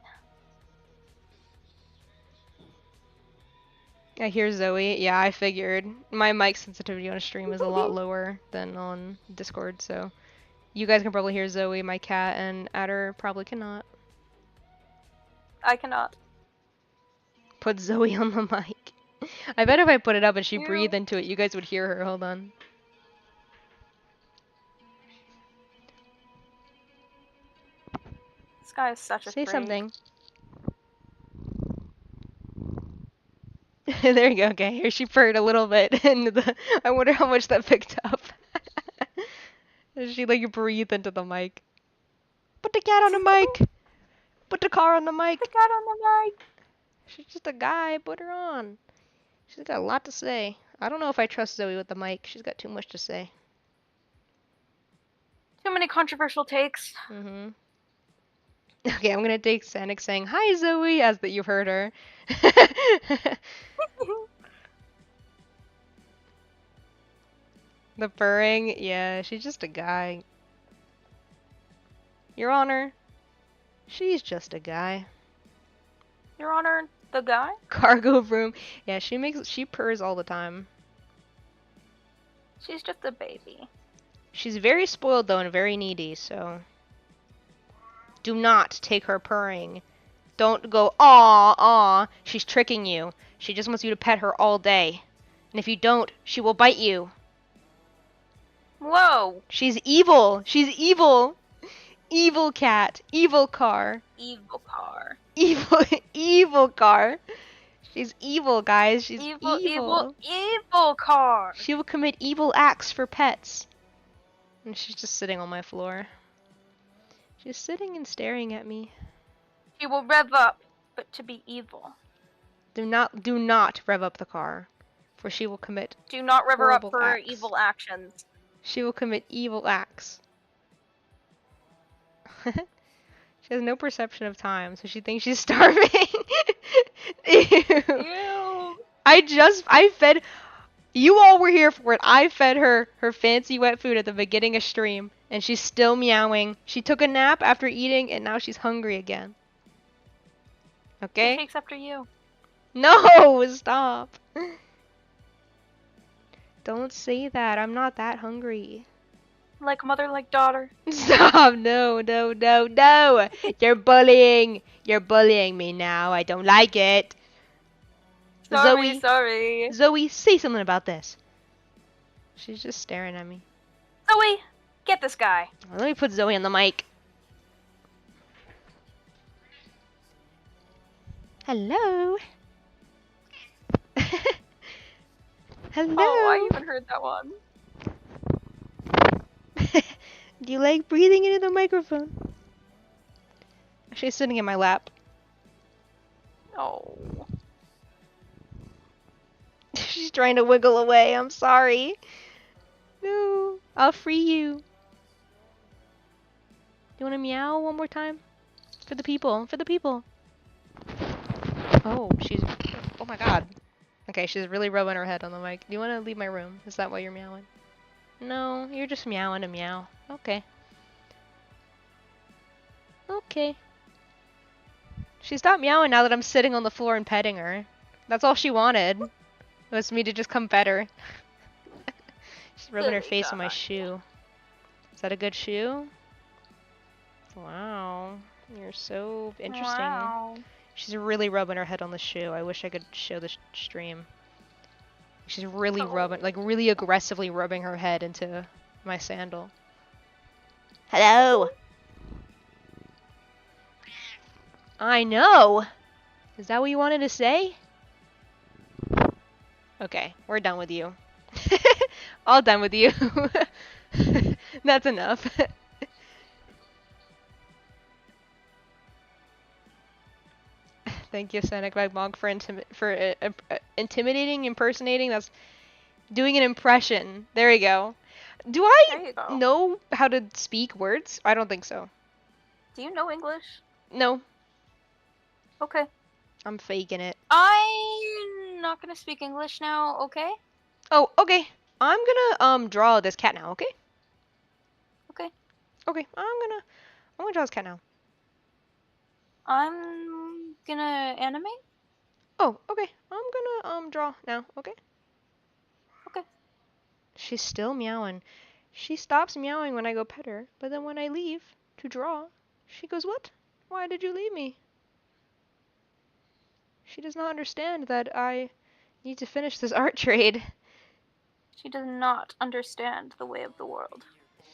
I hear Zoe. Yeah, I figured. My mic sensitivity on stream is a lot lower than on Discord, so you guys can probably hear Zoe, my cat, and Adder probably cannot. I cannot. Put Zoe on the mic. I bet if I put it up and she breathed into it, you guys would hear her. Hold on. This guy is such a Say freak. something. There you go. Okay, here she purred a little bit, and I wonder how much that picked up. She like breathed into the mic. Put the cat on the mic. Put the car on the mic. The cat on the mic. She's just a guy. Put her on. She's got a lot to say. I don't know if I trust Zoe with the mic. She's got too much to say. Too many controversial takes. Mm-hmm. Okay, I'm gonna take Sanic saying, "Hi, Zoe," as that you've heard her. The purring, yeah, she's just a guy. Your Honor, she's just a guy. Your Honor, the guy? Cargo room, yeah, she purrs all the time. She's just a baby. She's very spoiled though and very needy, so do not take her purring. Don't go, aw, aw. She's tricking you. She just wants you to pet her all day. And if you don't, she will bite you. Whoa! She's evil. She's evil. Evil cat. Evil car. Evil car. Evil, evil car. She's evil, guys. She's Evil, evil, evil. evil car. She will commit evil acts for pets. And she's just sitting on my floor. She's sitting and staring at me. She will rev up, but to be evil. Do not rev up the car, for she will commit Do not rev her up horrible for her acts. evil actions. She will commit evil acts. She has no perception of time, so she thinks she's starving. Ew. Ew. I fed, you all were here for it. I fed her fancy wet food at the beginning of stream, and she's still meowing. She took a nap after eating, and now she's hungry again. Okay? She takes after you. No, stop. Don't say that. I'm not that hungry. Like mother, like daughter. Stop. No, no, no, no. You're bullying. You're bullying me now. I don't like it. Sorry, sorry. Zoe, say something about this. She's just staring at me. Zoe, get this guy. Let me put Zoe on the mic. Hello. Hello. Oh, I even heard that one. Do you like breathing into the microphone? She's sitting in my lap. Oh. She's trying to wiggle away. I'm sorry. No. I'll free you. You want to meow one more time? For the people. For the people. Oh, she's... Oh my god. Okay, she's really rubbing her head on the mic. Do you want to leave my room? Is that why you're meowing? No, you're just meowing to meow. Okay. Okay. She stopped meowing now that I'm sitting on the floor and petting her. That's all she wanted. Was me to just come pet her. She's rubbing her face on my shoe. Is that a good shoe? Wow. You're so interesting. Wow. She's really rubbing her head on the shoe. I wish I could show the stream. She's really rubbing, like really aggressively rubbing her head into my sandal. Hello! I know! Is that what you wanted to say? Okay, we're done with you. All done with you. That's enough. Thank you, Sonic Bagmog, for intimidating, impersonating. That's doing an impression. There we go. Do I know how to speak words? I don't think so. Do you know English? No. Okay. I'm faking it. I'm not gonna speak English now, okay? Oh, okay. I'm gonna draw this cat now, okay? Okay. Okay, I'm gonna draw this cat now. I'm gonna animate? Oh, okay. I'm gonna draw now, okay? Okay. She's still meowing. She stops meowing when I go pet her, but then when I leave to draw, she goes, "What? Why did you leave me?" She does not understand that I need to finish this art trade. She does not understand the way of the world.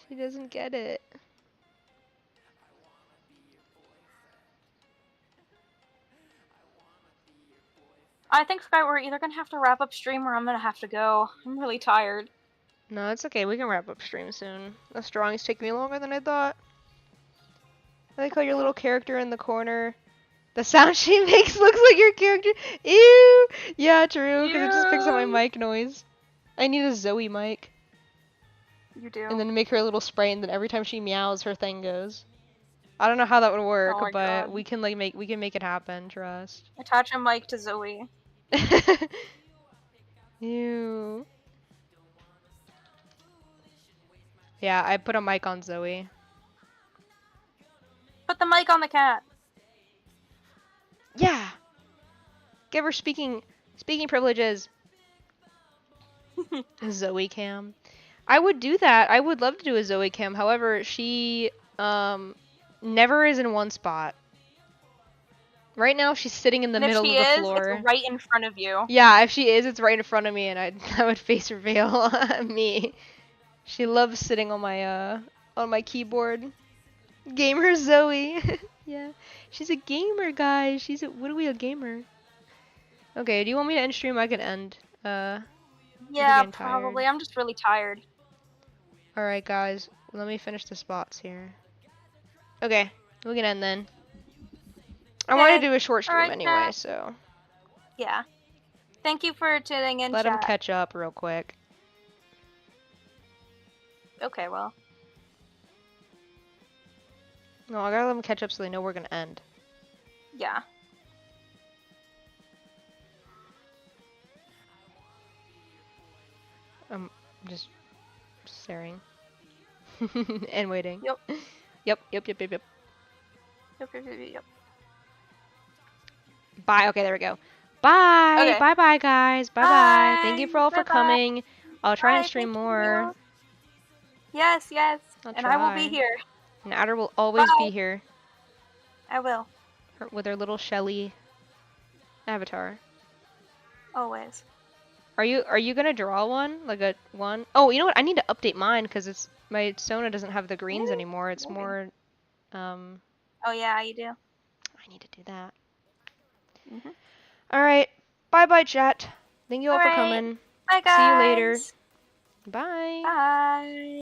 She doesn't get it. I think, Sky, we're either gonna have to wrap up stream or I'm gonna have to go. I'm really tired. No, it's okay. We can wrap up stream soon. This drawing's taking me longer than I thought. I like how your little character in the corner, the sound she makes looks like your character. Ew! Yeah, true, because it just picks up my mic noise. I need a Zoe mic. You do. And then make her a little spray, and then every time she meows, her thing goes. I don't know how that would work, but God. we can make it happen. Trust. Attach a mic to Zoe. Ew. Yeah, I put a mic on Zoe. Put the mic on the cat. Yeah. Give her speaking privileges. Zoe cam. I would do that. I would love to do a Zoe cam. However, she never is in one spot. Right now, she's sitting in the middle of the floor. It's right in front of you. Yeah, if she is, it's right in front of me, and I would face reveal me. She loves sitting on my keyboard. Gamer Zoe. Yeah. She's a gamer, guys. She's a what are we a gamer? Okay, do you want me to end stream? I can end. I'm Yeah, getting tired. probably. I'm just really tired. Alright, guys. Let me finish the spots here. Okay, we can end then. I wanted to Okay. do a short All stream right, anyway, chat. so. Yeah. Thank you for tuning in, Let him chat. catch up real quick. Okay, well. No, I gotta let them catch up so they know we're gonna end. Yeah. I'm just staring. And waiting. Yep. Yep. Yep. Bye. Okay, there we go. Bye. Okay. Bye bye, guys. Bye bye. Thank you Bye. for all for Bye-bye. coming. I'll try and Bye. stream Thank more. you. Yes, yes. I'll And I will be try. here. And Adder will always Bye. be here I will. with her little Shelly avatar. Always. Are you gonna draw one? Like a one? Oh, you know what? I need to update mine because it's my Sona doesn't have the greens Ooh, anymore. It's moving. more Oh, yeah, you do. I need to do that. Mm-hmm. Alright. Bye bye, chat. Thank you all for Alright. coming. Bye, See you later. guys. Bye. Bye.